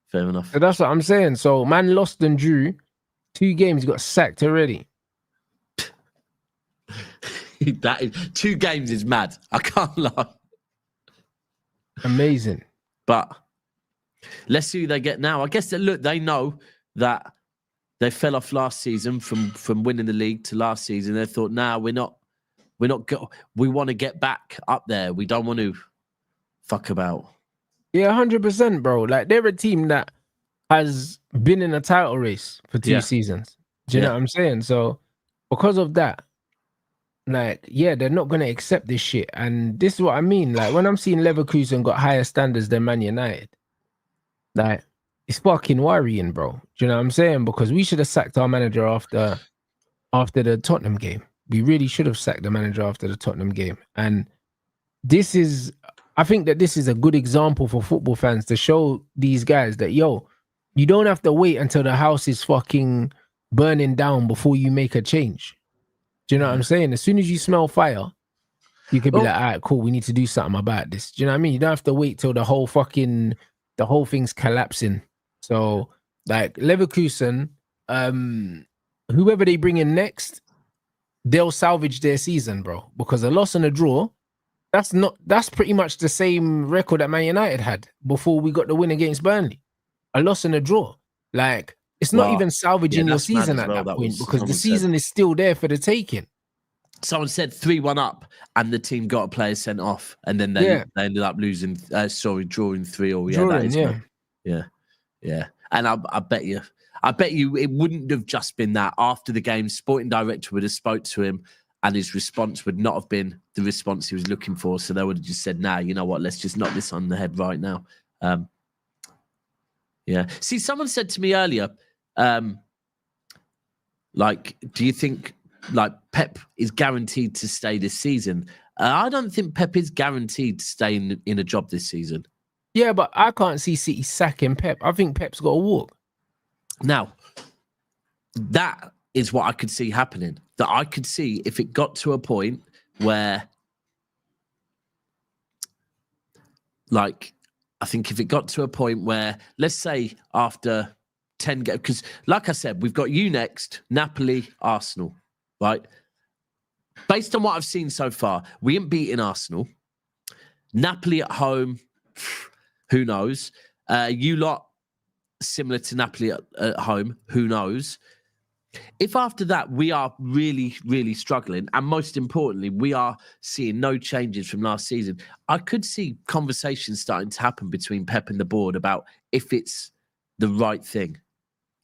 fair enough. So that's what I'm saying. So man lost and drew 2 games. He got sacked already. That is 2 games is mad. I can't lie. Amazing. But let's see who they get now. I guess they know that they fell off last season from winning the league to last season. They thought, nah, we want to get back up there. We don't want to fuck about. Yeah, 100%, bro. Like, they're a team that has been in a title race for 2 seasons. Do you know what I'm saying? So because of that, like, yeah, they're not going to accept this shit. And this is what I mean. Like, when I'm seeing Leverkusen got higher standards than Man United, like, it's fucking worrying, bro. Do you know what I'm saying? Because we should have sacked our manager after the Tottenham game. We really should have sacked the manager after the Tottenham game. And I think that this is a good example for football fans to show these guys that, yo, you don't have to wait until the house is fucking burning down before you make a change. Do you know what I'm saying? As soon as you smell fire, you could be like, all right, cool, we need to do something about this. Do you know what I mean? You don't have to wait till the whole thing's collapsing. So, like, Leverkusen, whoever they bring in next, they'll salvage their season, bro. Because a loss and a draw, that's pretty much the same record that Man United had before we got the win against Burnley. A loss and a draw. Like, it's not even salvaging your season at that point, because the season is still there for the taking. Someone said 3-1 up and the team got a player sent off, and then they ended up losing, drawing 3-3. Yeah. And I bet you it wouldn't have just been that. After the game, sporting director would have spoke to him, and his response would not have been the response he was looking for. So they would have just said, nah, you know what, let's just knock this on the head right now. Yeah. See, someone said to me earlier, Like, do you think like Pep is guaranteed to stay this season? I don't think Pep is guaranteed to stay in a job this season. Yeah, but I can't see City sacking Pep. I think Pep's got to walk. Now, that is what I could see happening. That I could see if it got to a point where, like, I think if it got to a point where, let's say after 10 games, because like I said, we've got you next, Napoli, Arsenal, right? Based on what I've seen so far, we ain't beating Arsenal. Napoli at home, who knows? You lot, similar to Napoli at home, who knows? If after that we are really, really struggling, and most importantly, we are seeing no changes from last season, I could see conversations starting to happen between Pep and the board about if it's the right thing.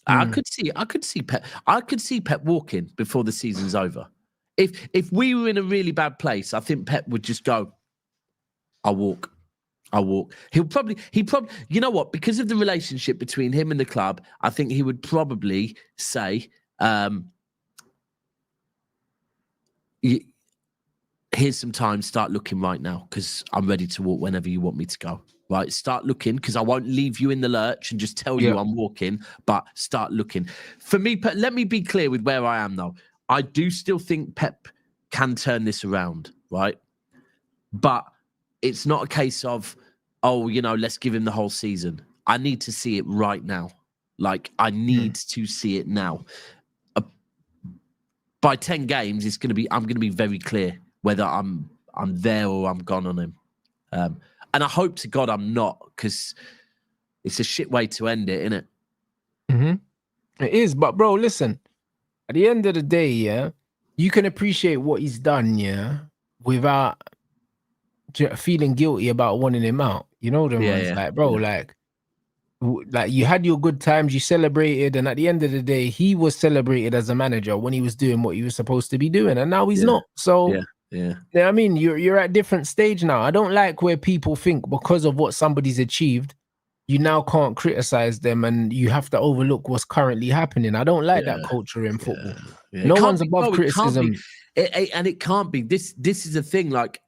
I could see Pep walking before the season's over. If we were in a really bad place, I think Pep would just go, I'll walk. He'll probably, you know what? Because of the relationship between him and the club, I think he would probably say, here's some time, start looking right now, because I'm ready to walk whenever you want me to go. Right, start looking, because I won't leave you in the lurch and just tell you I'm walking, but start looking. For me, let me be clear with where I am, though. I do still think Pep can turn this around, right? But it's not a case of, oh, you know, let's give him the whole season. I need to see it right now. Like, I need to see it now. By 10 games, I'm going to be very clear whether I'm there or I'm gone on him. And I hope to God I'm not, because it's a shit way to end it, isn't it? Mm-hmm. It is, but bro, listen. At the end of the day, yeah, you can appreciate what he's done, yeah, without feeling guilty about wanting him out. You know them ones, like, bro, like you had your good times, you celebrated, and at the end of the day, he was celebrated as a manager when he was doing what he was supposed to be doing, and now he's not. So, I mean, you're at different stage now. I don't like where people think because of what somebody's achieved, you now can't criticize them and you have to overlook what's currently happening. I don't like that culture in football. No one's above criticism. And it can't be. This is the thing. Like,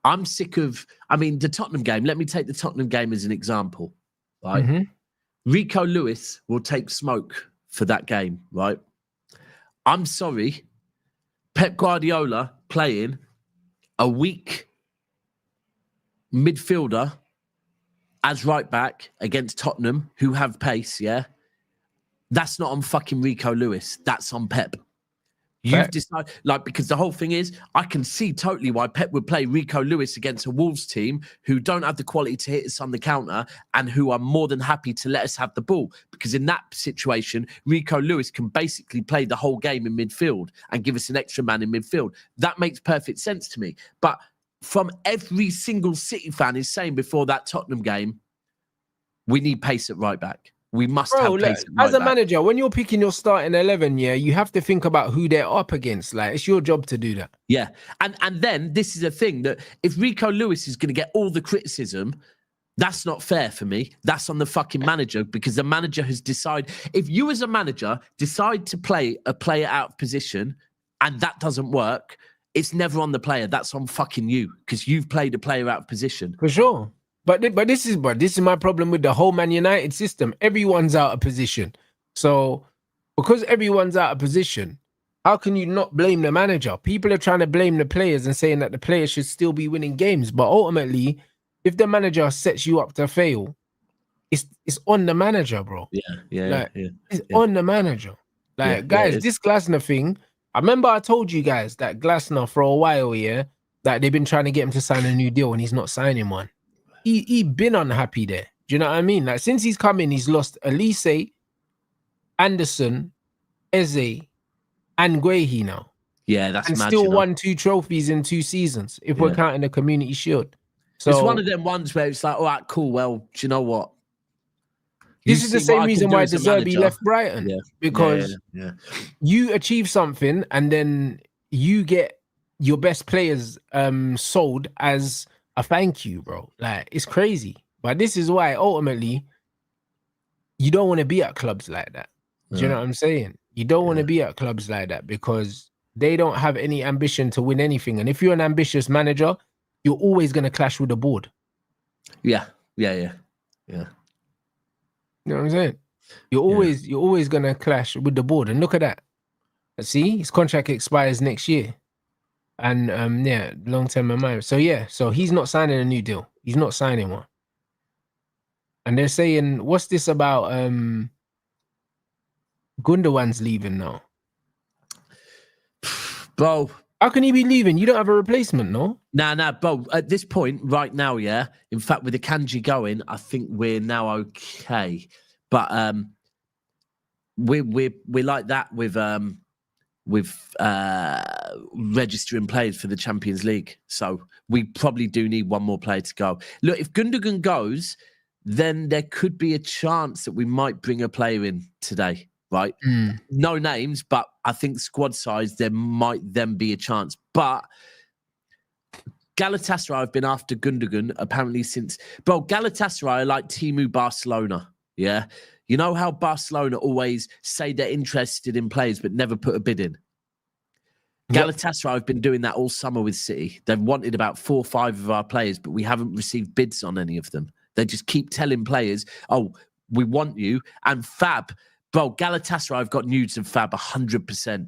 I'm sick of, I mean, the Tottenham game. Let me take the Tottenham game as an example, right? Rico Lewis will take smoke for that game, right? I'm sorry. Pep Guardiola playing a weak midfielder as right back against Tottenham, who have pace, yeah? That's not on fucking Rico Lewis. That's on Pep. You've decided, like, because the whole thing is, I can see totally why Pep would play Rico Lewis against a Wolves team who don't have the quality to hit us on the counter and who are more than happy to let us have the ball. Because in that situation, Rico Lewis can basically play the whole game in midfield and give us an extra man in midfield. That makes perfect sense to me. But from every single City fan is saying before that Tottenham game, we need pace at right back. We must have pace at right as a back. manager, when you're picking your starting 11, yeah, you have to think about who they're up against. Like, it's your job to do that. Yeah. And then this is a thing that if Rico Lewis is going to get all the criticism, that's not fair for me. That's on the fucking manager, because the manager has decided. If you as a manager decide to play a player out of position and that doesn't work, it's never on the player. That's on fucking you, because you've played a player out of position. For sure. But this is my problem with the whole Man United system. Everyone's out of position. So because everyone's out of position, how can you not blame the manager? People are trying to blame the players and saying that the players should still be winning games. But ultimately, if the manager sets you up to fail, it's on the manager, bro. It's on the manager. Like, guys, this Glasner thing, I remember I told you guys that Glasner for a while, that they've been trying to get him to sign a new deal and he's not signing one. He been unhappy there. Do you know what I mean? Like, since he's come in, he's lost Elise, Anderson, Eze, and Guehi now. Yeah, that's and mad, still won 2 trophies in 2 seasons, if we're counting the Community Shield. So it's one of them ones where it's like, all right, cool. Well, do you know what? This is the same reason why De Zerbi left Brighton. Because you achieve something and then you get your best players sold as a thank you, bro. Like, it's crazy. But this is why ultimately you don't want to be at clubs like that. Do you know what I'm saying? You don't want to be at clubs like that because they don't have any ambition to win anything. And if you're an ambitious manager, you're always going to clash with the board. Yeah. You know what I'm saying? You're always going to clash with the board. And look at that. See, his contract expires next year. And long-term admirer. So he's not signing a new deal. He's not signing one. And they're saying, what's this about Gundogan's leaving now? Bro. How can he be leaving? You don't have a replacement, no? Nah, bro. At this point, right now, yeah. In fact, with the Kanji going, I think we're now okay. But we're like that with registering players for the Champions League. So we probably do need one more player to go. Look, if Gundogan goes, then there could be a chance that we might bring a player in today, right? No names, but I think squad size, there might then be a chance. But Galatasaray have been after Gundogan apparently since... Bro, Galatasaray are like Timu Barcelona, yeah? You know how Barcelona always say they're interested in players but never put a bid in? Galatasaray have been doing that all summer with City. They've wanted about 4 or 5 of our players, but we haven't received bids on any of them. They just keep telling players, oh, we want you. And Fab, bro, Galatasaray have got news of Fab 100%.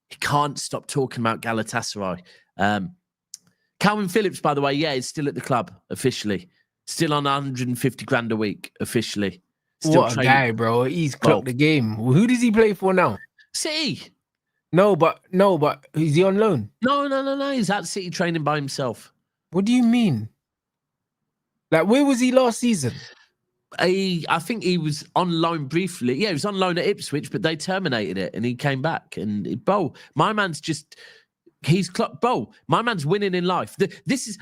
He can't stop talking about Galatasaray. Calvin Phillips, by the way, is still at the club officially. Still on 150 grand a week officially. Still what a guy, bro. He's clocked the game. Who does he play for now? City. No, but is he on loan? No. He's at City training by himself. What do you mean? Like, where was he last season? I think he was on loan briefly. Yeah, he was on loan at Ipswich, but they terminated it and he came back. And, bro, my man's just... Bro, my man's winning in life.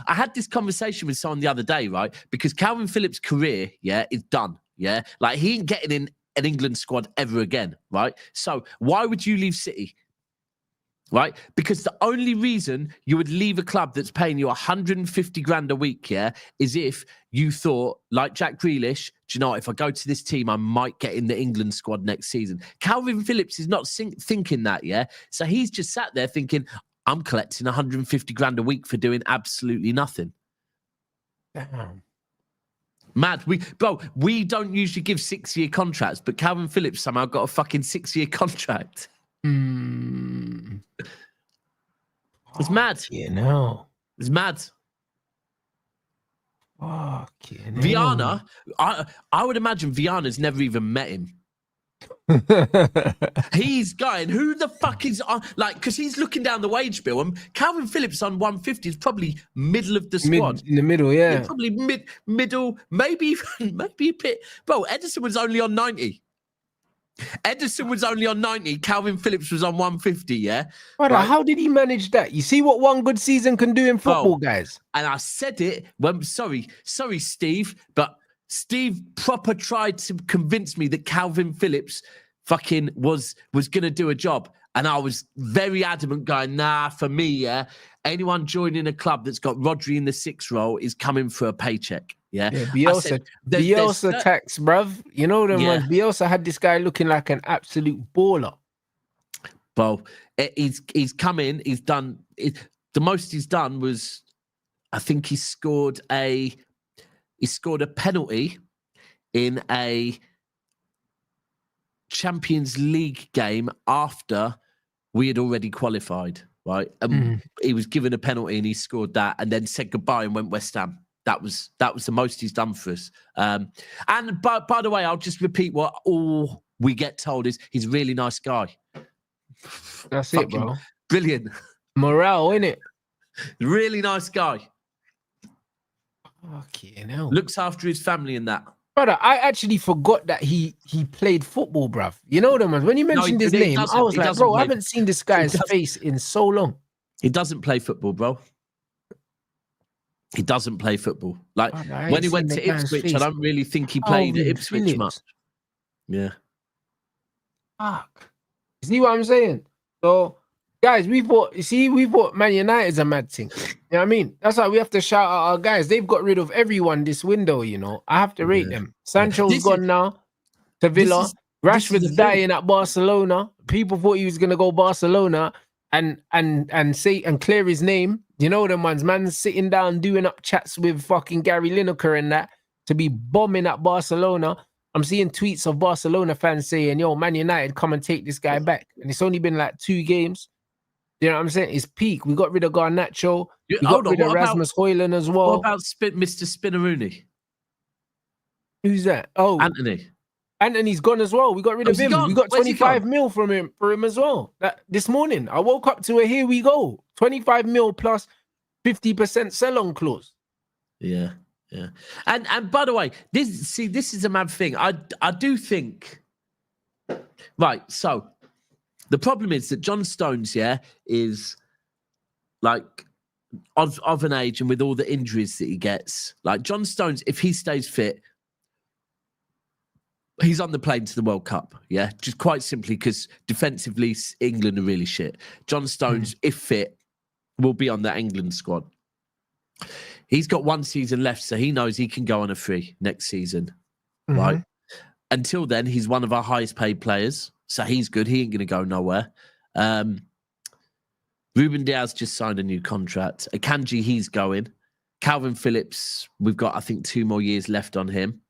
I had this conversation with someone the other day, right? Because Calvin Phillips' career, is done, Like, he ain't getting in an England squad ever again, right? So why would you leave City? Right? Because the only reason you would leave a club that's paying you 150 grand a week, is if you thought, like Jack Grealish, do you know what? If I go to this team, I might get in the England squad next season. Calvin Phillips is not thinking that, So he's just sat there thinking, I'm collecting 150 grand a week for doing absolutely nothing. Damn. Mad. We don't usually give 6-year contracts, but Calvin Phillips somehow got a fucking 6-year contract. It's mad. It's mad. Viana, I would imagine Viana's never even met him. He's going, who the fuck is on? Like, because he's looking down the wage bill, and Calvin Phillips on 150 is probably middle of the squad. In the middle, probably middle, maybe a bit. Bro, Ederson was only on 90. Calvin Phillips was on 150, Brother, right? How did he manage that? You see what one good season can do in football, guys? And I said it when, sorry, Steve, but Steve proper tried to convince me that Calvin Phillips fucking was going to do a job. And I was very adamant going, nah, for me, anyone joining a club that's got Rodri in the 6 role is coming for a paycheck. Bielsa tax, bruv. You know them ones. Bielsa had this guy looking like an absolute baller. Bro, he's come in, he's done the most he's done was, I think he scored a penalty in a Champions League game after we had already qualified, right? He was given a penalty and he scored that and then said goodbye and went West Ham. That was the most he's done for us. And by the way, I'll just repeat what all we get told is he's a really nice guy. That's it, bro. Brilliant. Morale, innit? Really nice guy. Fucking hell. Looks after his family and that. Brother, I actually forgot that he played football, bruv. You know them ones. When you mentioned his name, I was like, bro, I haven't seen this guy's face in so long. He doesn't play football, bro. He doesn't play football. Like, when he went to Ipswich, I don't really think he played at Ipswich much. Yeah. Fuck. You see what I'm saying? So, guys, we thought Man United's a mad thing. You know what I mean? That's why we have to shout out our guys. They've got rid of everyone this window, you know. I have to rate them. Sancho's gone now to Villa. Rashford's dying at Barcelona. people thought he was gonna go Barcelona and say and clear his name. You know them ones, man, sitting down doing up chats with fucking Gary Lineker and that to be bombing at Barcelona. I'm seeing tweets of Barcelona fans saying, "Yo, Man United, come and take this guy back." And it's only been like 2 games. You know what I'm saying? It's peak. We got rid of Garnacho. We got rid of Rasmus Højlund as well. What about Mr. Spinaroonie? Who's that? Oh, Anthony. Anthony's gone as well. We got rid of him. We got 25 mil for him as well. This morning, I woke up to a here we go. 25 mil plus 50% sell-on clause. Yeah. And by the way, this is a mad thing. I do think. Right. So the problem is that John Stones, is like of an age, and with all the injuries that he gets, like John Stones, if he stays fit, he's on the plane to the World Cup, just quite simply because defensively England are really shit. John Stones, if fit, will be on the England squad. He's got 1 season left, so he knows he can go on a free next season, right? Until then, he's one of our highest paid players, so he's good. He ain't going to go nowhere. Ruben Diaz just signed a new contract. Akanji, he's going. Calvin Phillips, we've got, I think, 2 more years left on him.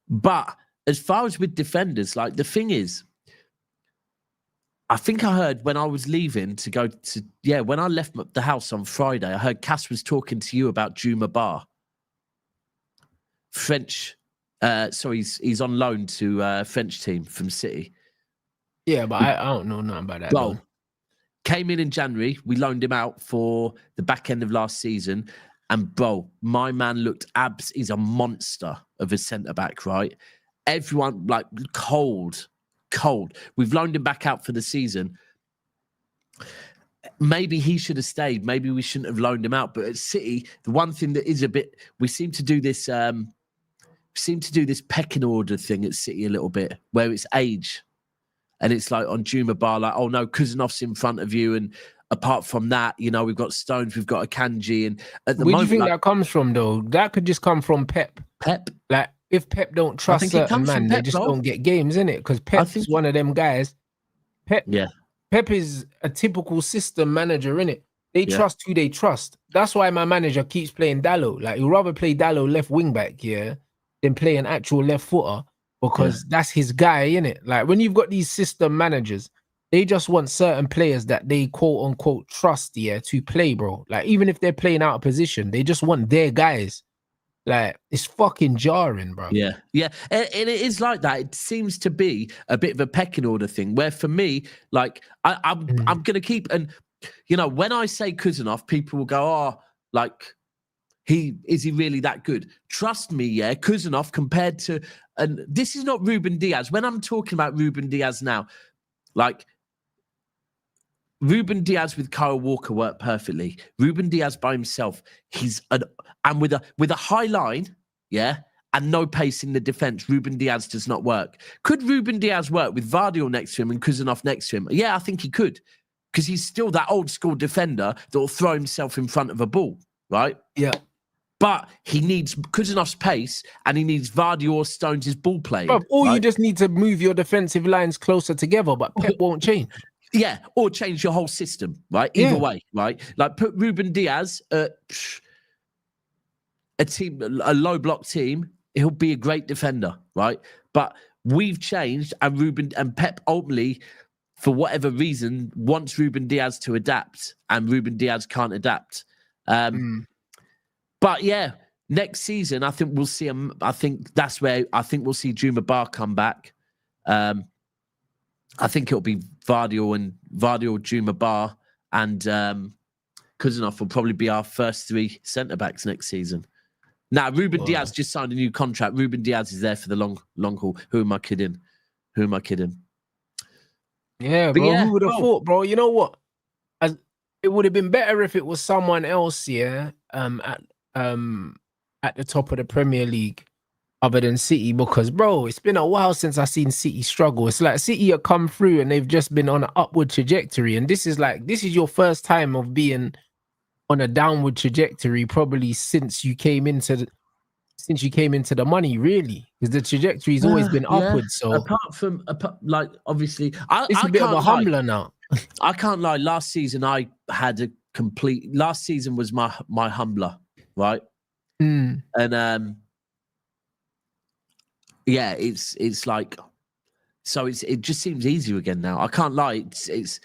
But as far as with defenders, like the thing is, I think I heard when I was leaving to go to, when I left the house on Friday, I heard Cass was talking to you about Juma Bar. French, so he's on loan to French team from City. Yeah, but I don't know nothing about that. Well, came in January. We loaned him out for the back end of last season. And bro, my man looked he's a monster of a centre-back, right? Everyone, like, cold. We've loaned him back out for the season. Maybe he should have stayed. Maybe we shouldn't have loaned him out. But at City, the one thing that is a bit, we seem to do this pecking order thing at City a little bit, where it's age. And it's like on Juma Bar, like, oh no, Kuzanov's in front of you. And apart from that, we've got Stones, we've got Akanji. And at the moment, where do you think that comes from, though? That could just come from Pep. Like, if Pep don't trust certain man, they just don't get games, innit? Because Pep's one of them guys. Pep is a typical system manager, innit? They trust who they trust. That's why my manager keeps playing Dallo. Like, he'd rather play Dallo left wing back, than play an actual left footer, because that's his guy, innit? Like, when you've got these system managers, they just want certain players that they quote unquote trust, to play, bro. Like, even if they're playing out of position, they just want their guys. Like, it's fucking jarring, bro. Yeah. And it is like that. It seems to be a bit of a pecking order thing, where for me, like, I'm gonna keep, and when I say Kuzanov, people will go, oh, like, is he really that good? Trust me, Kuzanov compared to, and this is not Ruben Diaz. When I'm talking about Ruben Diaz now, like, Ruben Diaz with Kyle Walker worked perfectly. Ruben Diaz by himself, and with a high line, and no pace in the defense, Ruben Diaz does not work. Could Ruben Diaz work with Vardiol next to him and Kuzanov next to him? Yeah, I think he could, because he's still that old school defender that will throw himself in front of a ball, right? Yeah. But he needs Kuzanov's pace, and he needs Vardy or Stones' ball playing. You just need to move your defensive lines closer together, but Pep won't change. Yeah, or change your whole system, right? Either way, right? Like, put Ruben Diaz at a low block team, he'll be a great defender, right? But we've changed, and Pep ultimately, for whatever reason, wants Ruben Diaz to adapt, and Ruben Diaz can't adapt. But next season, I think we'll see him. I think that's where we'll see Juma Bar come back. I think it'll be Vardiol, Juma Bar, and Kuzanov will probably be our first 3 centre backs next season. Now, Ruben Diaz just signed a new contract. Ruben Diaz is there for the long haul. Who am I kidding? Yeah, bro. Who would have thought, bro? You know what? It would have been better if it was someone else, at the top of the Premier League, other than City, because, bro, it's been a while since I've seen City struggle. It's like City have come through and they've just been on an upward trajectory, and this is your first time of being on a downward trajectory probably since you came into since you came into the money, really, because the trajectory's always been upwards. So apart from like obviously, it's a bit of a humbler now. I can't lie. Last season, I had a complete. Last season was my humbler, right? And yeah, it's like, so it just seems easier again now. I can't lie. It's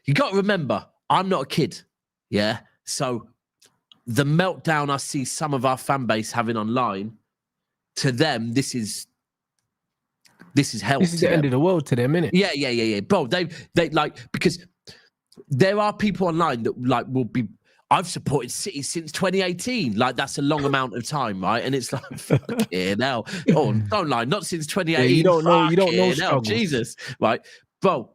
you got to remember, I'm not a kid, yeah. So the meltdown I see some of our fan base having online, to them, this is hell. This is the end of the world to them, innit? Yeah. Bro, they like, because there are people online that like will be, I've supported City since 2018. Like, that's a long amount of time, right? And it's like, fucking hell. Oh, don't lie, not since 2018. Yeah, you don't know hell, Jesus, right? Bro,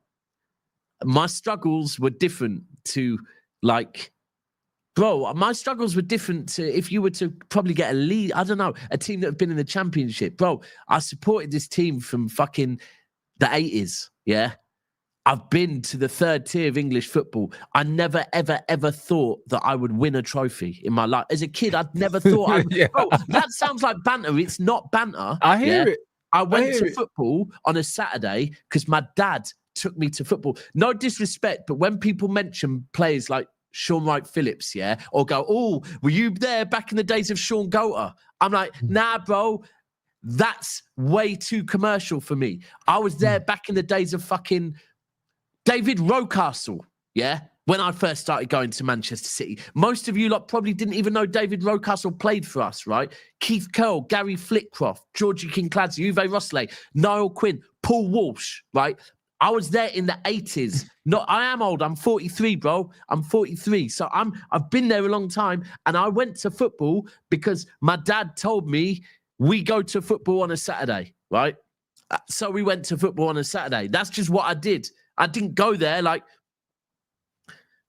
my struggles were different to like, bro, my struggles were different to if you were to probably get a lead, I don't know, a team that have been in the Championship. Bro, I supported this team from fucking the 80s, yeah? I've been to the third tier of English football. I never, ever, ever thought that I would win a trophy in my life. As a kid, I'd never thought I would. Bro, that sounds like banter. It's not banter. I hear it. I went to football on a Saturday because my dad took me to football. No disrespect, but when people mention players like Sean Wright-Phillips, yeah, or go, oh, were you there back in the days of Sean Goater? I'm like, nah, bro, that's way too commercial for me. I was there back in the days of fucking David Rocastle, yeah, when I first started going to Manchester City. Most of you lot probably didn't even know David Rocastle played for us, right? Keith Curl, Gary Flitcroft, Georgie Kincladze, Uwe Rossley, Niall Quinn, Paul Walsh, right? I was there in the 80s. I am old. I'm 43, bro. I'm 43. So I've been there a long time. And I went to football because my dad told me we go to football on a Saturday, right? So we went to football on a Saturday. That's just what I did. I didn't go there like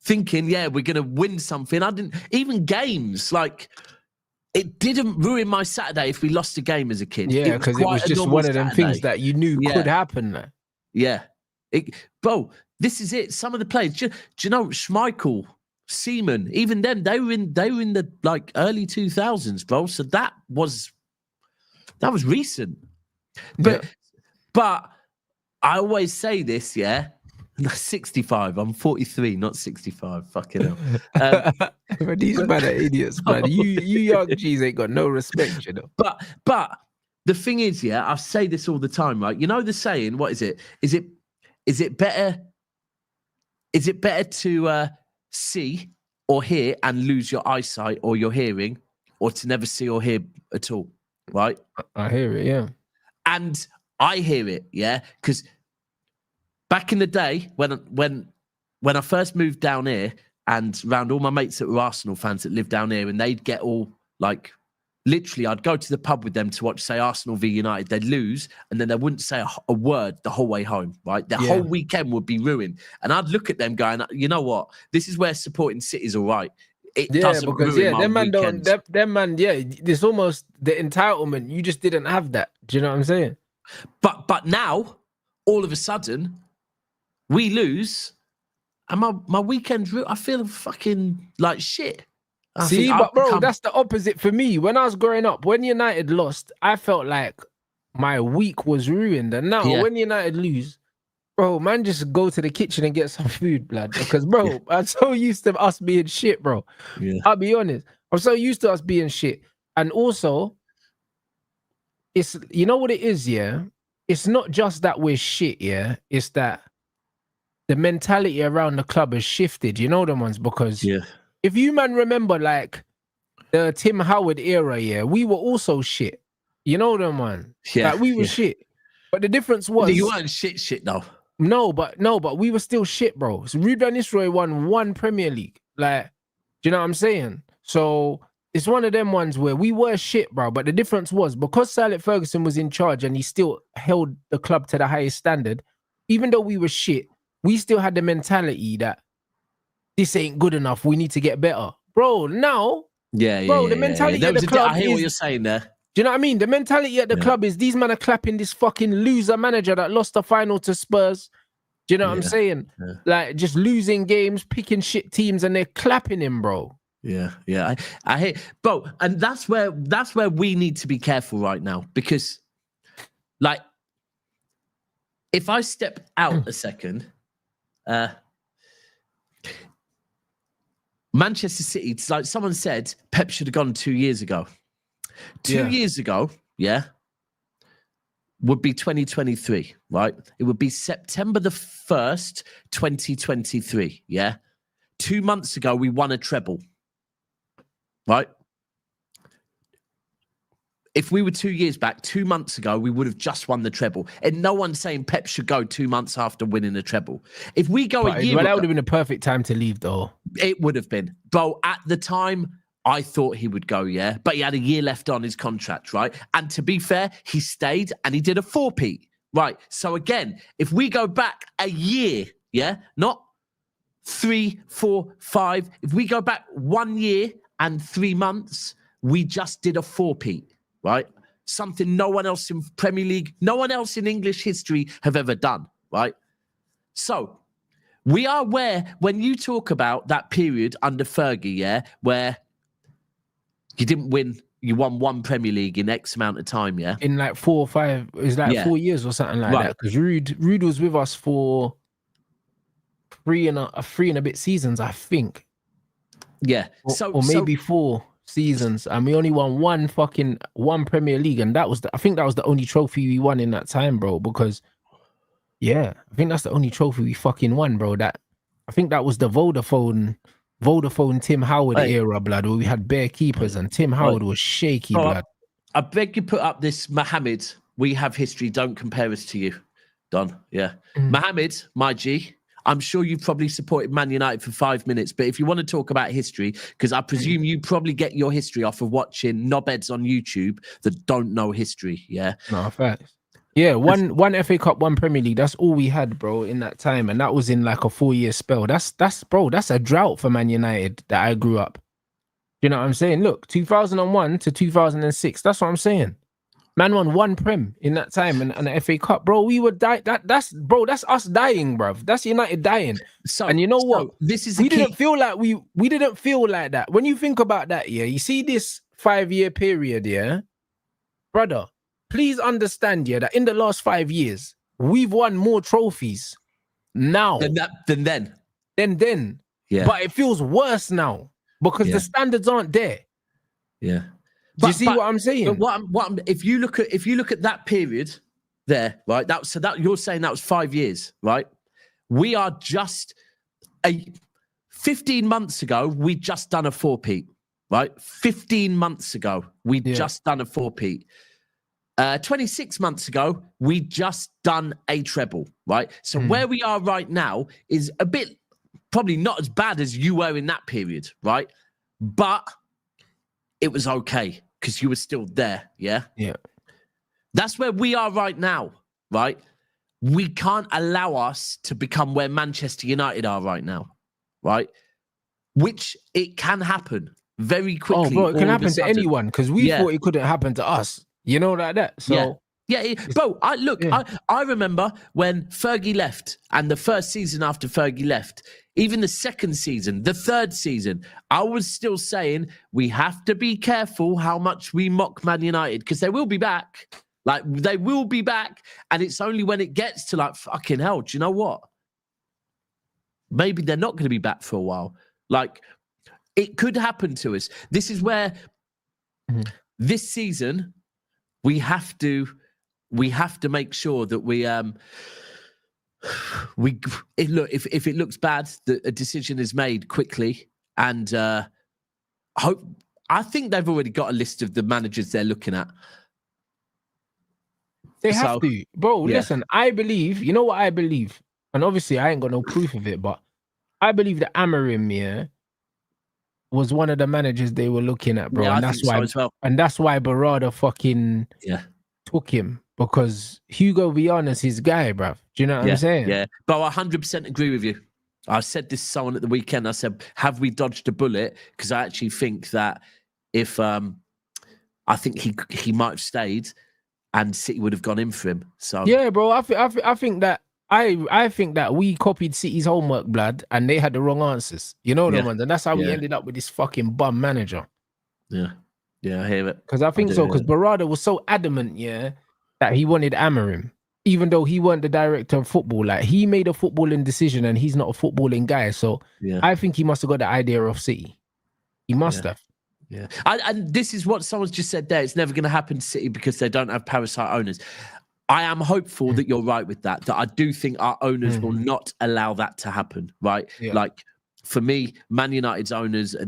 thinking, yeah, we're going to win something. I didn't, even games, like, it didn't ruin my Saturday if we lost a game as a kid. Yeah, because it was just one of them things that you knew could happen. Yeah. Bro, this is it. Some of the players, do you know, Schmeichel, Seaman, even them, they were in the like early 2000s, bro. So that was recent. But I always say this, yeah. 65. I'm 43, not 65. Fucking hell. But these men are idiots, man. You young G's ain't got no respect, you know. But the thing is, yeah, I say this all the time, right? You know the saying, what is it? Is it better to see or hear and lose your eyesight or your hearing, or to never see or hear at all, right? I hear it, yeah. And I hear it, yeah, because back in the day when I first moved down here and round all my mates that were Arsenal fans that lived down here, and they'd get all like, literally, I'd go to the pub with them to watch, say, Arsenal v United. They'd lose, and then they wouldn't say a word the whole way home, right? The whole weekend would be ruined. And I'd look at them going, you know what? This is where supporting City's all right. It doesn't ruin my weekends. Them man, there's almost the entitlement. You just didn't have that. Do you know what I'm saying? But now, all of a sudden, we lose, and my weekend's I feel fucking like shit. Bro, that's the opposite for me. When I was growing up, when United lost, I felt like my week was ruined. And now when United lose, bro, man, just go to the kitchen and get some food, blood. Because, bro, I'm so used to us being shit, bro. Yeah. I'll be honest. I'm so used to us being shit. And also, it's, you know what it is, yeah? It's not just that we're shit, yeah? It's that the mentality around the club has shifted. You know them ones? Because if you, man, remember, like, the Tim Howard era, yeah, we were also shit. You know them, man? Yeah. Like, we were shit. But the difference was... You weren't shit, though. No, but we were still shit, bro. So Ruud van Nistelrooy won one Premier League. Like, do you know what I'm saying? So it's one of them ones where we were shit, bro. But the difference was, because Sir Alex Ferguson was in charge and he still held the club to the highest standard, even though we were shit, we still had the mentality that this ain't good enough. We need to get better. Bro, now... the mentality of the club I hear what you're saying there. Do you know what I mean? The mentality at the club is these men are clapping this fucking loser manager that lost the final to Spurs. Do you know what I'm saying? Yeah. Like, just losing games, picking shit teams, and they're clapping him, bro. Yeah. I hear, bro, and that's where we need to be careful right now, because, like, if I step out a second, Manchester City, it's like someone said, Pep should have gone 2 years ago. 2 years ago, would be 2023, right? It would be September the 1st, 2023, yeah? 2 months ago, we won a treble, right? If we were 2 years back, 2 months ago, we would have just won the treble. And no one's saying Pep should go 2 months after winning a treble. If we go a year ago, that would have been a perfect time to leave, though. It would have been. Bro, at the time, I thought he would go, yeah? But he had a year left on his contract, right? And to be fair, he stayed and he did a 4-peat, right? So again, if we go back a year, yeah? Not 3, 4, 5. If we go back 1 year and 3 months, we just did a 4-peat. Right? Something no one else in Premier League, no one else in English history have ever done, right? So we are where, when you talk about that period under Fergie, yeah, where you didn't win, you won 1 Premier League in X amount of time, yeah? In like 4 or 5, it's like 4 years or something like that. Because Rude was with us for 3 and a bit seasons, I think. Yeah. Or maybe 4 seasons, and we only won one Premier League, and I think that was the only trophy we won in that time, bro. Because I think that's the only trophy we fucking won, bro. I think that was the Vodafone Tim Howard era, blood, where we had bare keepers and Tim Howard was shaky, blood. I beg you, put up this Mohammed. We have history. Don't compare us to you, Don. Yeah, Mohammed, my G. I'm sure you've probably supported Man United for 5 minutes, but if you want to talk about history, because I presume you probably get your history off of watching knobheads on YouTube that don't know history, yeah? No, facts. Yeah, one FA Cup, 1 Premier League. That's all we had, bro, in that time, and that was in like a 4-year spell. That's a drought for Man United that I grew up. You know what I'm saying? Look, 2001 to 2006. That's what I'm saying. Man won 1 Prem in that time and an FA Cup, bro. We were dying. That's us dying, bro. That's United dying. And you know what? This is we didn't feel like we didn't feel like that. When you think about that, yeah, you see this 5-year period, yeah, brother. Please understand, yeah, that in the last 5 years we've won more trophies now than then. Yeah, but it feels worse now because the standards aren't there. Yeah. Do you see what I'm saying? If you look at that period there, right? That you're saying that was 5 years, right? We are just 15 months ago, we just done a 4-peat, right? 15 months ago, we just done a 4-peat. 26 months ago, we just done a treble, right? So where we are right now is a bit, probably not as bad as you were in that period, right? But it was okay because you were still there, yeah? Yeah. That's where we are right now, right? We can't allow us to become where Manchester United are right now, right? Which it can happen very quickly. Oh, bro, it can happen to anyone because we thought it couldn't happen to us. You know, like that. So bro, I remember when Fergie left and the first season after Fergie left, even the second season, the third season, I was still saying we have to be careful how much we mock Man United because they will be back. Like, they will be back. And it's only when it gets to like, fucking hell, do you know what? Maybe they're not going to be back for a while. Like, it could happen to us. This is where this season we have to make sure that if it looks bad, that a decision is made quickly. And I think they've already got a list of the managers they're looking at. They have to. Bro, listen, I believe, you know what I believe? And obviously I ain't got no proof of it, but I believe that Amorim, was one of the managers they were looking at, bro. Yeah, and that's why as well. And that's why Barada fucking took him. Because Hugo Viana's his guy, bruv. Do you know what I'm saying? Yeah. But I 100% agree with you. I said this to someone at the weekend. I said, have we dodged a bullet? Because I actually think that if I think he might have stayed and City would have gone in for him. So yeah, bro. I think that I think that we copied City's homework, blood, and they had the wrong answers. You know them ones, and that's how we ended up with this fucking bum manager. Yeah, I hear it. Because I think so. Because Barada was so adamant, that he wanted Amorim, even though he weren't the director of football. Like, he made a footballing decision, and he's not a footballing guy. So I think he must have got the idea of City. He must have. Yeah, and this is what someone's just said there. It's never going to happen to City because they don't have parasite owners. I am hopeful that you're right with that I do think our owners will not allow that to happen, right? Yeah. Like, for me, Man United's owners are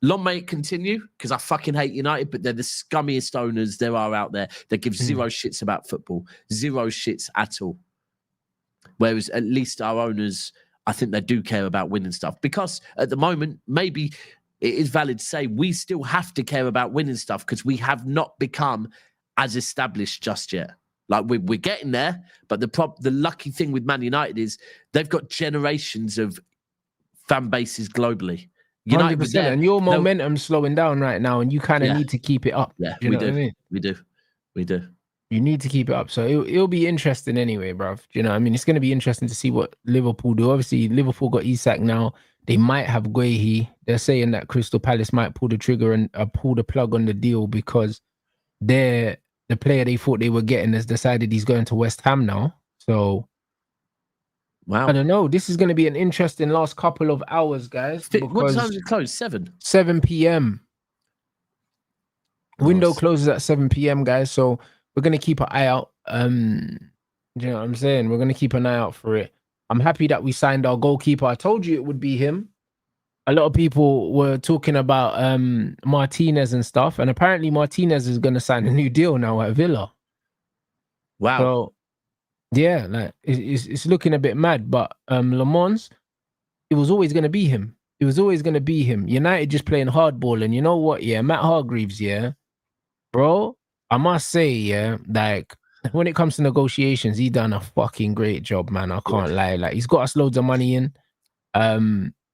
long may it continue, because I fucking hate United, but they're the scummiest owners there are out there. They give zero shits about football, zero shits at all. Whereas at least our owners, I think they do care about winning stuff, because at the moment, maybe it is valid to say we still have to care about winning stuff because we have not become as established just yet. Like, we're getting there, but the lucky thing with Man United is they've got generations of fan bases globally. 100%, and your momentum's slowing down right now, and you kind of need to keep it up. Yeah, we do. You need to keep it up. So it'll be interesting anyway, bruv. Do you know what I mean? It's going to be interesting to see what Liverpool do. Obviously, Liverpool got Isak now. They might have Guehi. They're saying that Crystal Palace might pull the trigger and pull the plug on the deal because the player they thought they were getting has decided he's going to West Ham now. So, wow. I don't know. This is going to be an interesting last couple of hours, guys. What time does it close? 7 p.m. Nice. Window closes at 7 p.m., guys. So we're going to keep an eye out. You know what I'm saying? We're going to keep an eye out for it. I'm happy that we signed our goalkeeper. I told you it would be him. A lot of people were talking about Martinez and stuff, and apparently Martinez is going to sign a new deal now at Villa. Wow. So, yeah, like it's looking a bit mad, but Le Mans, it was always going to be him. It was always going to be him. United just playing hardball, and you know what? Yeah, Matt Hargreaves, bro, I must say, like, when it comes to negotiations, he done a fucking great job, man. I can't lie. Like, he's got us loads of money in.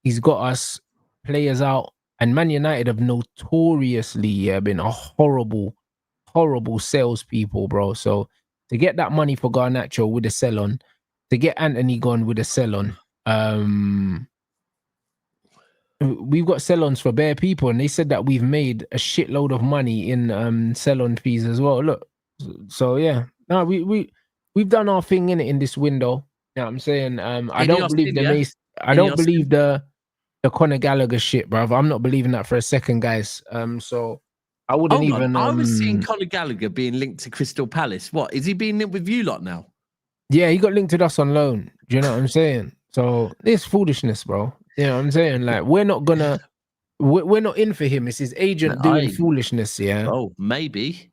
He's got us players out, and Man United have notoriously been a horrible salespeople, bro. So to get that money for Garnacho with a sell on, to get Anthony gone with a sell on, we've got sell-ons for bare people, and they said that we've made a shitload of money in sell-on fees as well. Look, so yeah, no, we've done our thing in this window. You know what I'm saying? I don't believe the Conor Gallagher shit, bruv. I'm not believing that for a second, guys. So I wouldn't even. I was seeing Conor Gallagher being linked to Crystal Palace. What, is he being linked with you lot now? Yeah, he got linked with us on loan. Do you know what I'm saying? So it's foolishness, bro. You know what I'm saying? Like, we're not in for him. It's his agent doing foolishness, yeah. Oh, maybe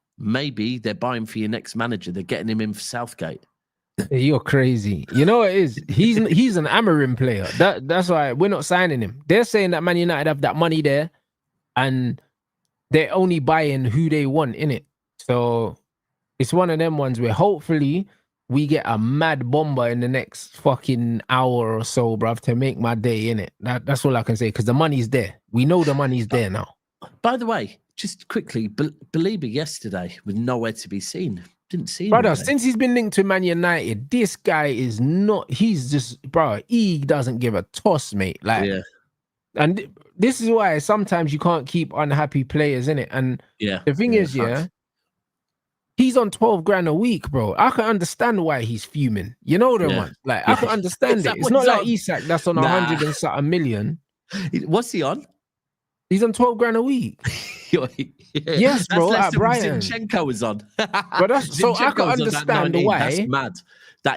they're buying for your next manager. They're getting him in for Southgate. You're crazy. You know what it is? He's an Amorim player. That's why we're not signing him. They're saying that Man United have that money there, and they're only buying who they want in it. So it's one of them ones where hopefully we get a mad bomber in the next fucking hour or so, bruv, to make my day in it. That's all I can say, because the money's there. We know the money's there now. By the way, just quickly, Belieber yesterday was nowhere to be seen. Didn't see him. Brother, since he's been linked to Man United, this guy is not, he's just, bro, he doesn't give a toss, mate. Like, yeah. And this is why sometimes you can't keep unhappy players in it. And the thing is, he's on 12 grand a week, bro. I can understand why he's fuming. You know the one. Like, I can understand it. It's not like Isak that's on 100 and something million. What's he on? He's on 12 grand a week. Yes, bro. That's at Brighton. Zinchenko was on. But so I can understand why. That's mad.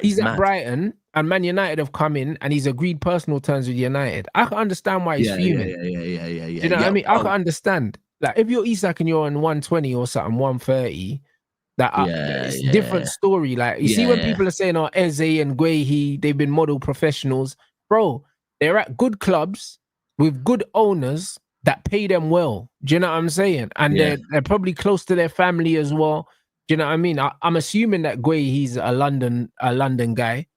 He's at Brighton, and Man United have come in, and he's agreed personal terms with United. I can understand why he's fuming. Yeah. You know what I mean? I can understand. Like, if you're Isak and you're on 120 or something, 130, it's a different story. Like, you see when people are saying, oh, Eze and Guehi, they've been model professionals. Bro, they're at good clubs with good owners that pay them well. Do you know what I'm saying? And they're probably close to their family as well. Do you know what I mean? I'm assuming that he's a London guy.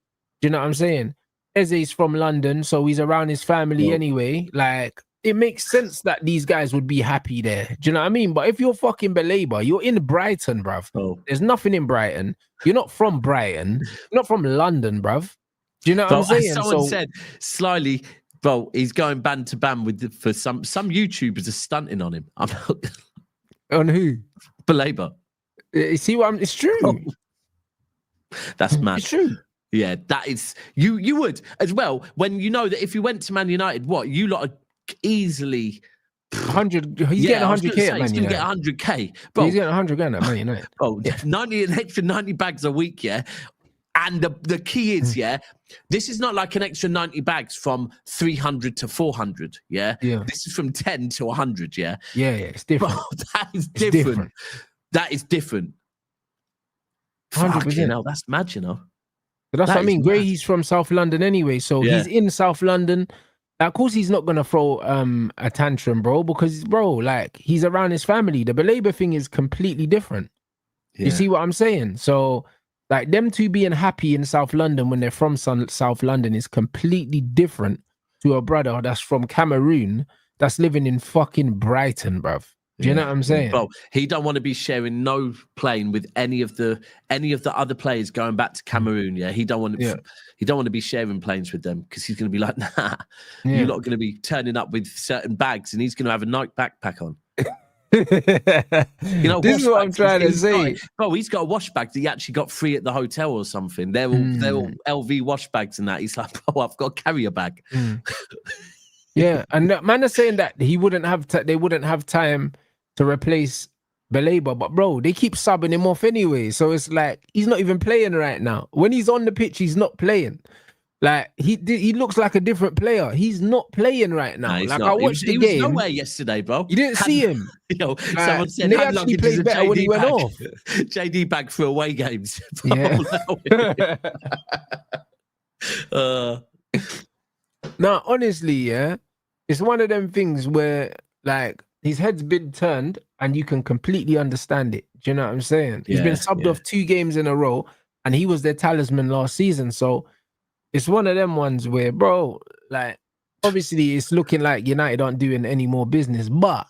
Do you know what I'm saying? Eze's from London, so he's around his family anyway. Like, it makes sense that these guys would be happy there. Do you know what I mean? But if you're fucking Baleba, you're in Brighton, bruv. Oh. There's nothing in Brighton. You're not from Brighton. You're not from London, bruv. Do you know what I'm saying? Someone said slyly, bro, he's going band to band for some YouTubers are stunting on him. I'm not... On who? Baleba. You see what it's true. Oh. That's mad. It's true. Yeah, that is you would as well when you know that if you went to Man United, what you lot are easily 100. He's getting 100K at Man United. He's gonna get 100K, bro. He's getting 100 grand at Man United. Oh, yeah. An extra 90 bags a week, yeah. And the key is, yeah, this is not like an extra 90 bags from 300 to 400, yeah. This is from 10 to 100, yeah. Yeah, it's different. Bro, that is different. That is different. 100%. Hell, that's mad, you know. But that's what I mean. Gray, he's from South London anyway, so he's in South London. Of course, he's not gonna throw a tantrum, bro, because like he's around his family. The Baleba thing is completely different. You see what I'm saying? So, like them two being happy in South London when they're from South London is completely different to a brother that's from Cameroon that's living in fucking Brighton, bruv. Do you know what I'm saying? Well, he don't want to be sharing no plane with any of the other players going back to Cameroon. Yeah, he don't want to be sharing planes with them because he's going to be like, nah, you're not going to be turning up with certain bags, and he's going to have a Nike backpack on. You know, this is what I'm trying to say. He's got a wash bag that he actually got free at the hotel or something. They're all LV wash bags and that. He's like, bro, I've got to carry a bag. Yeah, and man are saying that he wouldn't have they wouldn't have time to replace Baleba, but bro, they keep subbing him off anyway. So it's like he's not even playing right now. When he's on the pitch, he's not playing. Like he looks like a different player. He's not playing right now. Like I watched the game. He was nowhere yesterday, bro. You didn't see him. Yo, someone said they actually played better when he went off. JD bag for away games. Yeah. Now, honestly, yeah, it's one of them things where like his head's been turned and you can completely understand it. Do you know what I'm saying? He's been subbed off 2 games in a row and he was their talisman last season. So it's one of them ones where, bro, like, obviously it's looking like United aren't doing any more business, but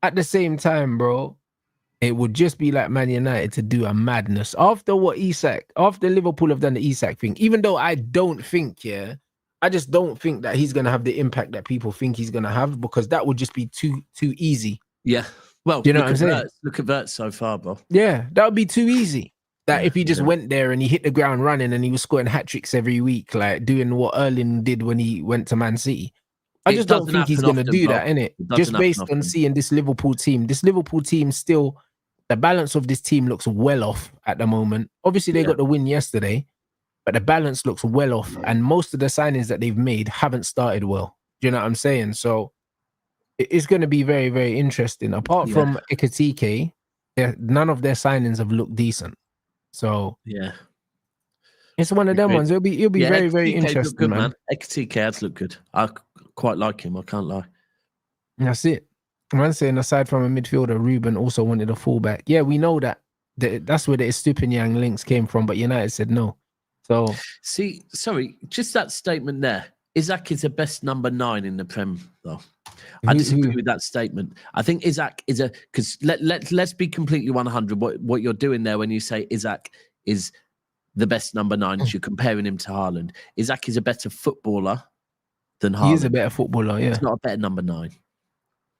at the same time, bro, it would just be like Man United to do a madness. After Liverpool have done the Isak thing, even though I don't think, I just don't think that he's going to have the impact that people think he's going to have, because that would just be too easy. Yeah. Well, do you know what I'm saying? Look at Vert so far, bro. Yeah, that would be too easy. That if he just went there and he hit the ground running and he was scoring hat-tricks every week, like doing what Erling did when he went to Man City. I just don't think he's going to do that, innit? Just based on seeing this Liverpool team. This Liverpool team still, the balance of this team looks well off at the moment. Obviously, they got the win yesterday, but the balance looks well off. And most of the signings that they've made haven't started well. Do you know what I'm saying? So it's going to be very, very interesting. Apart from Ekitike, none of their signings have looked decent. So it's one of them ones. It'll be very, very interesting, good, man. Ekitike has looked good. I quite like him. I can't lie. That's it. I'm saying aside from a midfielder, Ruben also wanted a fullback. Yeah, we know that. That's where the Estupinian links came from, but United said no. So see, sorry, just that statement there. Isak is the best number 9 in the Prem, though. I disagree with that statement. I think Isak is because let's be completely 100. What you're doing there when you say Isak is the best number 9, is you're comparing him to Haaland. Isak is a better footballer than Haaland. He is a better footballer, yeah. He's not a better number 9.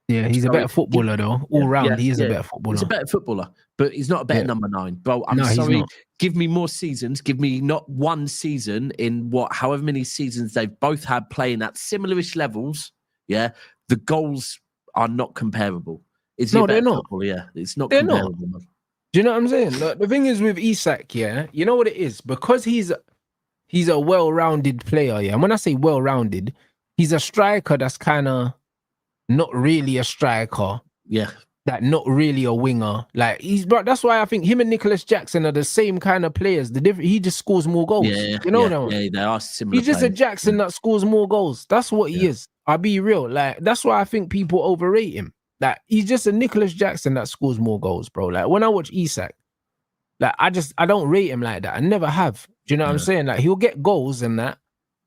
Yeah, he's a better footballer though. All round, he is a better footballer. He's a better footballer, but he's not a better number 9. Bro, I'm sorry. Give me more seasons. Give me not one season in however many seasons they've both had playing at similar-ish levels. Yeah, the goals are not comparable. No, they're not. Yeah, it's not comparable. Man. Do you know what I'm saying? Like, the thing is with Isak, you know what it is? Because he's a well-rounded player, and when I say well-rounded, he's a striker that's kind of not really a striker. Yeah. Like not really a winger. Like that's why I think him and Nicholas Jackson are the same kind of players. He just scores more goals. Yeah, you know they are similar. He's just a Jackson that scores more goals. That's what he is. I'll be real. Like that's why I think people overrate him. Like he's just a Nicholas Jackson that scores more goals, bro. Like when I watch Isak, like I don't rate him like that. I never have. Do you know what I'm saying? Like he'll get goals and that.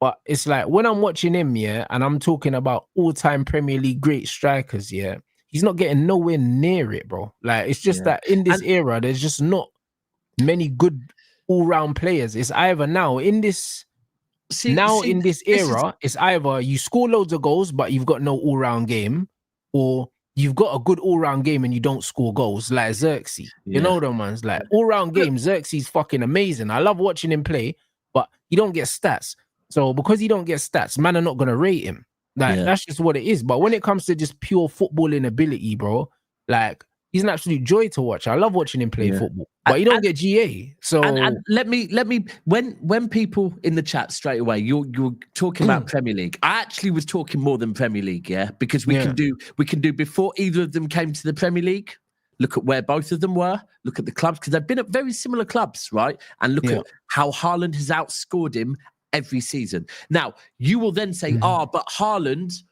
But it's like when I'm watching him, yeah, and I'm talking about all-time Premier League great strikers, yeah, he's not getting nowhere near it, bro. Like, it's just that in this era, there's just not many good all-round players. It's either now in this era, it's either you score loads of goals, but you've got no all-round game, or you've got a good all-round game and you don't score goals, like Xerxes. You know them ones, like all-round game. Xerxes fucking amazing. I love watching him play, but he don't get stats. So because he don't get stats, man are not gonna rate him. Like that's just what it is. But when it comes to just pure footballing ability, bro, like he's an absolute joy to watch. I love watching him play football. But you don't get GA. So and let me when people in the chat straight away, you're talking about Premier League. I actually was talking more than Premier League, because we can do before either of them came to the Premier League. Look at where both of them were. Look at the clubs, because they've been at very similar clubs, right? And look at how Haaland has outscored him every season. Now, you will then say, but Haaland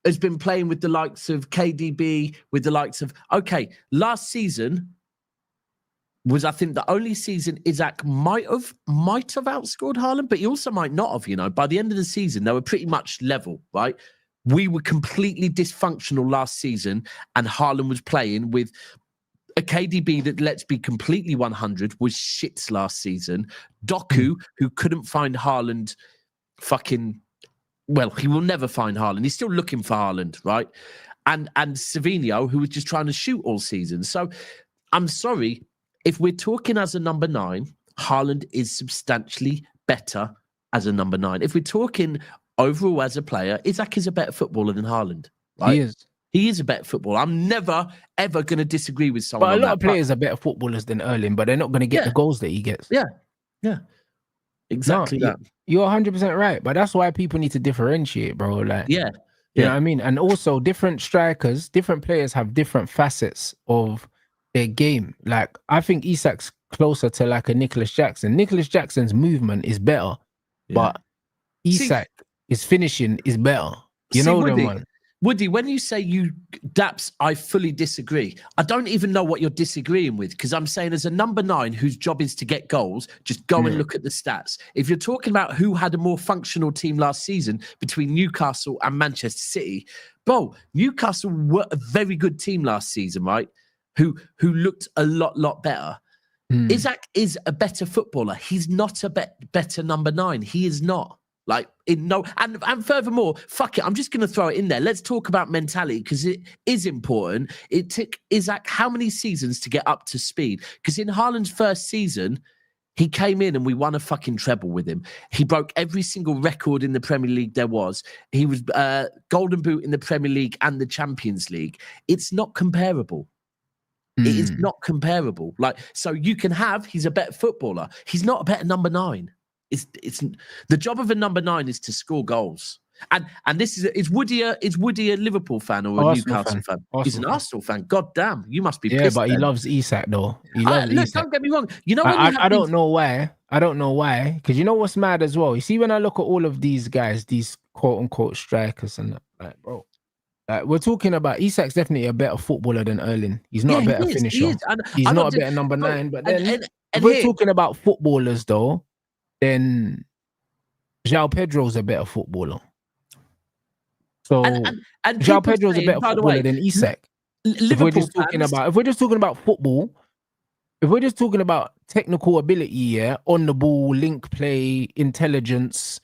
has been playing with the likes of KDB, with the likes of... Okay, last season was, I think, the only season Isaac might have outscored Haaland, but he also might not have, you know. By the end of the season, they were pretty much level, right? We were completely dysfunctional last season, and Haaland was playing with a KDB that, let's be completely 100, was shits last season. Doku, who couldn't find Haaland well, he will never find Haaland. He's still looking for Haaland, right? And Savinho, who was just trying to shoot all season. So I'm sorry, if we're talking as a number 9, Haaland is substantially better as a number 9. If we're talking overall as a player, Isaac is a better footballer than Haaland, right? He is. He is a better footballer. I'm never, ever going to disagree with someone. But a lot of players are better footballers than Erling, but they're not going to get the goals that he gets. Yeah. Exactly that. You're 100% right. But that's why people need to differentiate, bro. Like, you know what I mean? And also, different strikers, different players have different facets of their game. Like, I think Isak's closer to like a Nicholas Jackson. Nicholas Jackson's movement is better, but Isak, his finishing is better. You know them, man. Woody, when you say DAPS, I fully disagree. I don't even know what you're disagreeing with, because I'm saying as a number 9 whose job is to get goals, just go and look at the stats. If you're talking about who had a more functional team last season between Newcastle and Manchester City, bro, Newcastle were a very good team last season, right? Who looked a lot better. Isaac is a better footballer. He's not a better number 9. He is not. Like, and furthermore, fuck it, I'm just going to throw it in there. Let's talk about mentality, because it is important. It took Isaac how many seasons to get up to speed? Because in Haaland's first season, he came in and we won a fucking treble with him. He broke every single record in the Premier League there was. He was Golden Boot in the Premier League and the Champions League. It's not comparable. It is not comparable. Like, so you can have, he's a better footballer. He's not a better number 9. It's the job of a number 9 is to score goals. And this is Woody a Liverpool fan or a Newcastle fan? He's an Arsenal fan. God damn, you must be pissed. But then. He loves Isak though. He loves Isak. Don't get me wrong. You know, I don't know why. I don't know why. Because you know what's mad as well. You see, when I look at all of these guys, these quote unquote strikers, and like, bro, we're talking about Isak's definitely a better footballer than Erling. He's not a better finisher. He's not a better number 9. But then if we're talking about footballers though, then João Pedro's a better footballer. So João Pedro's a better footballer than Isak. If we're just talking about football, if we're just talking about technical ability, on the ball, link play, intelligence,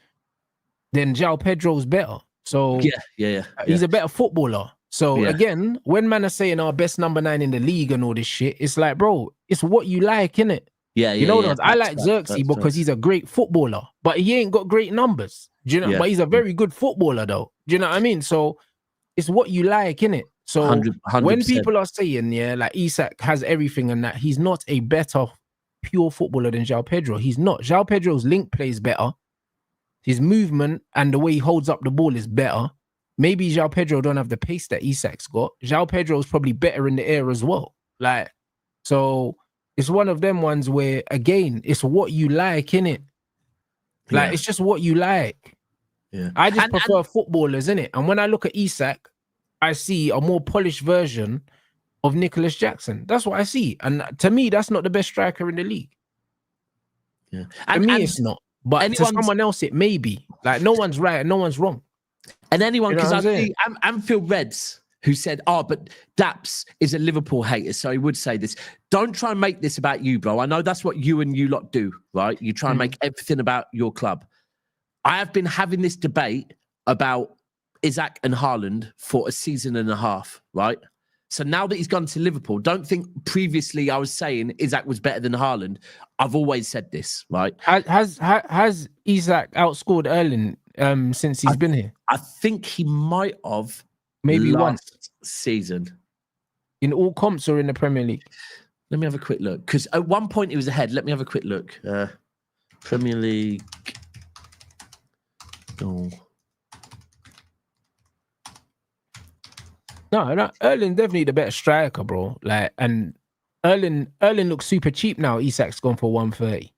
then João Pedro's better. So he's a better footballer. So again, when man are saying our best number 9 in the league and all this shit, it's like, bro, it's what you like, innit? You know, I like Xerxes because he's a great footballer, but he ain't got great numbers. Do you know? But he's a very good footballer, though. Do you know what I mean? So it's what you like, innit? So 100%. When people are saying, like Isak has everything and that, he's not a better pure footballer than João Pedro. He's not. João Pedro's link play is better. His movement and the way he holds up the ball is better. Maybe João Pedro don't have the pace that Isak's got. João Pedro is probably better in the air as well. Like, so it's one of them ones where, again, it's what you like, innit? Like, it's just what you like. I just prefer footballers, innit? And when I look at Isak, I see a more polished version of Nicholas Jackson. That's what I see. And to me, that's not the best striker in the league. To me, it's not. But to someone else, it may be. Like, no one's right and no one's wrong. And anyone, because I see Anfield Reds who said, but DAPS is a Liverpool hater, so he would say this. Don't try and make this about you, bro. I know that's what you lot do, right? You try and make everything about your club. I have been having this debate about Isaac and Haaland for a season and a half, right? So now that he's gone to Liverpool, don't think previously I was saying Isaac was better than Haaland. I've always said this, right? Has Isaac outscored Erling since he's been here? I think he might have. Maybe last season. In all comps or in the Premier League? Let me have a quick look. Because at one point he was ahead. Let me have a quick look. Premier League. Oh. No, Erling definitely the better striker, bro. Like, and Erling looks super cheap now. Isak's gone for 130.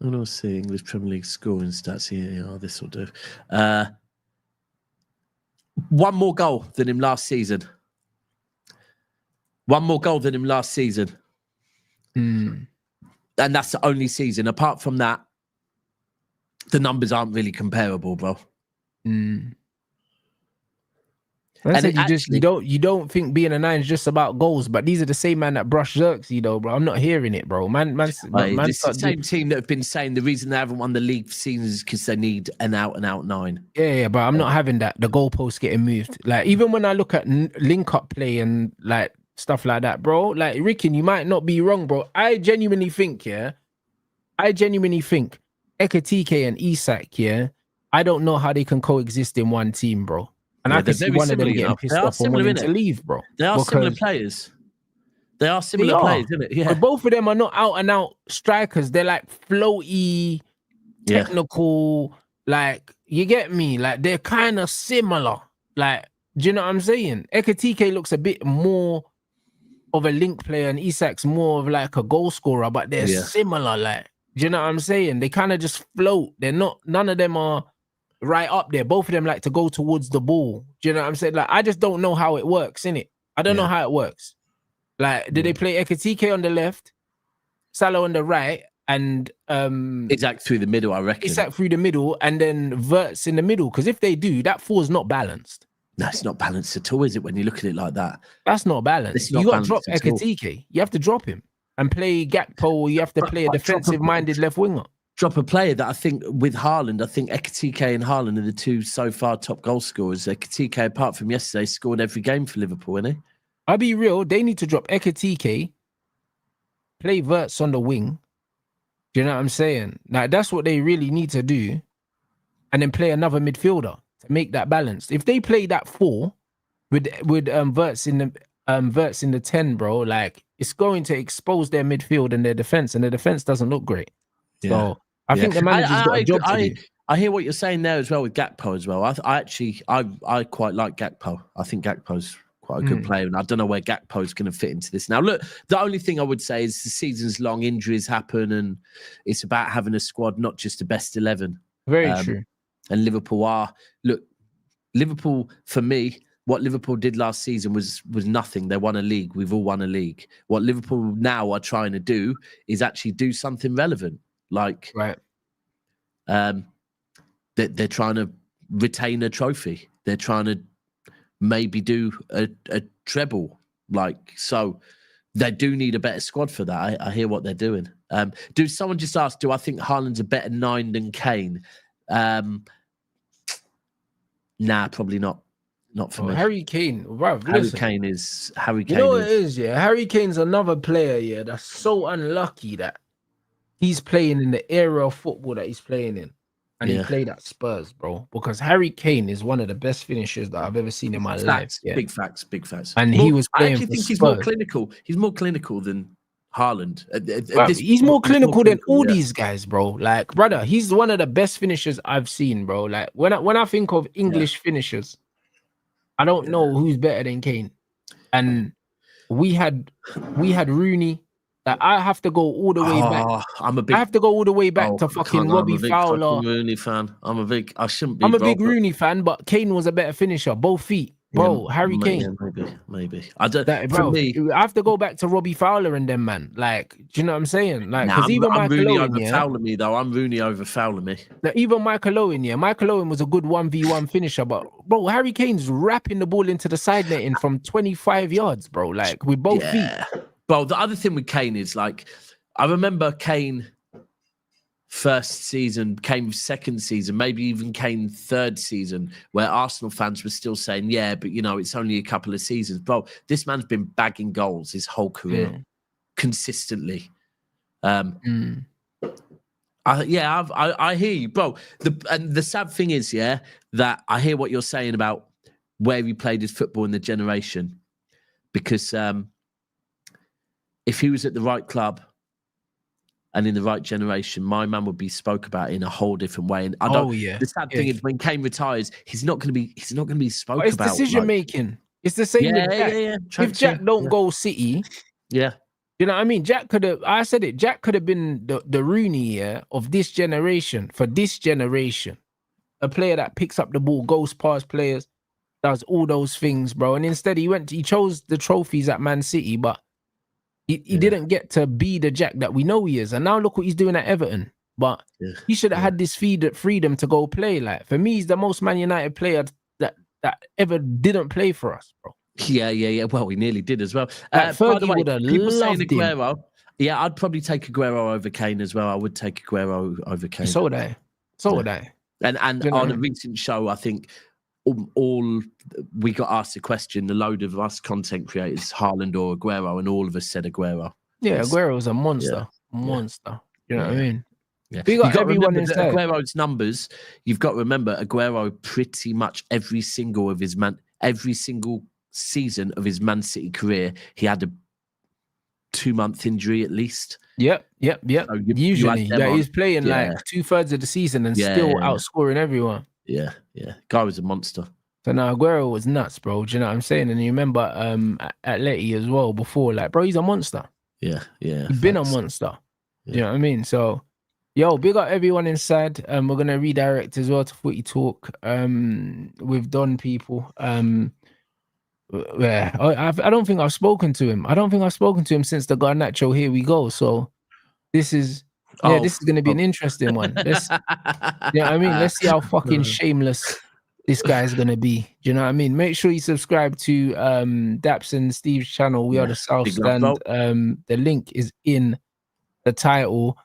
I'm not seeing English Premier League scoring stats here. Oh, this will do. One more goal than him last season. And that's the only season. Apart from that, the numbers aren't really comparable, bro. You don't think being a 9 is just about goals, but these are the same man that brush Xerxes, though, bro. I'm not hearing it, bro. It's the same team that have been saying the reason they haven't won the league for seasons is because they need an out 9. Yeah, but I'm not having that. The goalposts getting moved. Like, even when I look at link up play and like stuff like that, bro. Like, Ricky, you might not be wrong, bro. I genuinely think Ekitike and Isak, I don't know how they can coexist in one team, bro. And I can see one of them getting pissed off and wanting to leave, bro. They are similar players. They are similar players, isn't it? Yeah. But both of them are not out and out strikers. They're like floaty, technical, like, you get me? Like, they're kind of similar. Like, do you know what I'm saying? Ekitike looks a bit more of a link player and Isak's more of like a goal scorer, but they're similar. Like, do you know what I'm saying? They kind of just float. They're not, none of them are right up there. Both of them like to go towards the ball. Do you know what I'm saying? Like, I just don't know how it works, innit? I don't know how it works. Like, did they play Ekitike on the left, Salah on the right, and Isaac through the middle, I reckon. Isaac through the middle, and then Verts in the middle? Because if they do, that four's not balanced. No, it's not balanced at all, is it, when you look at it like that? That's not balanced. You got to drop Ekitike. You have to drop him and play Gakpo, or you have to play a defensive-minded left winger. Drop a player that I think with Haaland, I think Ekitike and Haaland are the two so far top goal scorers. Ekitike, apart from yesterday, scored every game for Liverpool, isn't he? I'll be real. They need to drop Ekitike, play Verts on the wing. Do you know what I'm saying? Like, that's what they really need to do. And then play another midfielder to make that balanced. If they play that 4 with Verts in the 10, bro, like, it's going to expose their midfield and their defense, and their defense doesn't look great. Yeah. So I think the manager's got a job to do. I hear what you're saying there as well with Gakpo as well. I quite like Gakpo. I think Gakpo's quite a good player, and I don't know where Gakpo's going to fit into this. Now, look, the only thing I would say is the season's long, injuries happen, and it's about having a squad, not just a best 11. Very true. And Liverpool for me, what Liverpool did last season was nothing. They won a league. We've all won a league. What Liverpool now are trying to do is actually do something relevant. Like, they're trying to retain a trophy. They're trying to maybe do a treble. Like, so they do need a better squad for that. I hear what they're doing. Someone just asked, do I think Haaland's a better 9 than Kane? Nah, probably not. Not for me. Harry Kane. Bruv, Harry Kane is... You know what it is, yeah? Harry Kane's another player, yeah, that's so unlucky that he's playing in the era of football that he's playing in. And he played at Spurs, bro. Because Harry Kane is one of the best finishers that I've ever seen in my life. Yeah. Big facts. And he was playing I actually think he's more clinical. He's more clinical than Haaland. He's more clinical than all these guys, bro. Like, brother, he's one of the best finishers I've seen, bro. Like, when I think of English finishers, I don't know who's better than Kane. And we had Rooney. Like, I have to go all the way back. I have to go all the way back to fucking Robbie Fowler. I'm a big Rooney fan. I shouldn't be. I'm a big Rooney fan, but Kane was a better finisher, both feet. Bro, Harry Kane. Yeah, maybe. I don't. That, For bro, me, I have to go back to Robbie Fowler and them, man. Like, do you know what I'm saying? Like, nah, because even I'm Michael Rooney Owen, over yeah. Fowler me though. I'm Rooney over Fowler me. Even Michael Owen, yeah. Michael Owen was a good 1v1 finisher, but bro, Harry Kane's wrapping the ball into the side netting from 25 yards, bro. Like with both feet. Bro, the other thing with Kane is like, I remember Kane first season, Kane second season, maybe even Kane third season, where Arsenal fans were still saying, yeah, but you know, it's only a couple of seasons. Bro, this man's been bagging goals his whole career consistently. I hear you, bro. The sad thing is, yeah, that I hear what you're saying about where he played his football in the generation, because if he was at the right club and in the right generation, my man would be spoke about in a whole different way. And I don't. The sad thing is, when Kane retires, he's not going to be spoke about. It's decision making. It's the same with Jack. If Jack don't go City, you know what I mean? Jack could have. I said it. Jack could have been the Rooney of this generation, for this generation, a player that picks up the ball, goes past players, does all those things, bro. And instead, he chose the trophies at Man City, but he didn't get to be the Jack that we know he is. And now look what he's doing at Everton. But he should have had this freedom to go play. Like, for me, he's the most Man United player that ever didn't play for us, bro. Yeah. Well, he nearly did as well. Fergie would have loved him. Aguero. Yeah, I'd probably take Aguero over Kane as well. I would take Aguero over Kane. So would I. And on a recent show, I think all we got asked a question, a load of us content creators, Haaland or Aguero, and all of us said Aguero. Yeah, Aguero's a monster. Monster. You know what I mean? Yeah. We got everyone inside. Aguero's numbers, you've got to remember, Aguero pretty much every single season of his Man City career, he had a 2-month injury at least. Yep. So usually, he's playing like 2/3 of the season and still outscoring everyone. Yeah. Guy was a monster. So now Aguero was nuts, bro. Do you know what I'm saying? And you remember at Letty as well before, like, bro, he's a monster. Yeah. He's been a monster. Yeah. You know what I mean? So, yo, big up everyone inside. We're gonna redirect as well to Footy Talk with Don people. I don't think I've spoken to him. Since the Garnacho Here We Go. So this is gonna be an interesting one. Let's you know what I mean? Let's see how fucking shameless this guy's gonna be. Do you know what I mean? Make sure you subscribe to DAPS and Steve's channel. We are the South Stand. The link is in the title.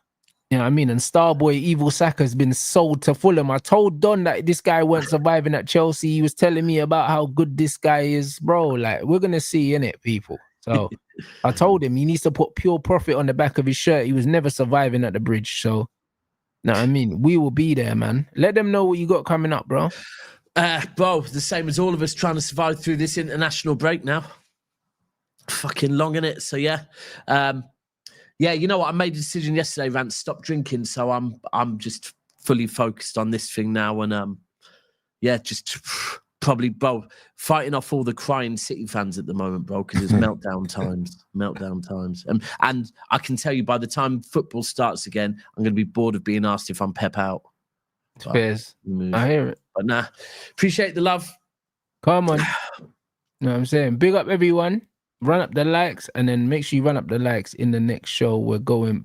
You know what I mean? And Starboy Evil Saka has been sold to Fulham. I told Don that this guy weren't surviving at Chelsea. He was telling me about how good this guy is, bro. Like, we're gonna see, innit, people. So I told him he needs to put pure profit on the back of his shirt. He was never surviving at the bridge. So, no, I mean, we will be there, man. Let them know what you got coming up, bro. Bro, the same as all of us trying to survive through this international break now. Fucking long, innit? So yeah. Yeah, you know what? I made a decision yesterday, Rants, stop drinking. So I'm just fully focused on this thing now, and just probably, bro, fighting off all the crying City fans at the moment, bro, because it's meltdown times. And I can tell you, by the time football starts again, I'm going to be bored of being asked if I'm Pep out. Fairs. I hear it. But nah, appreciate the love. Come on. You know what I'm saying? Big up everyone. Run up the likes, and then make sure you run up the likes in the next show. We're going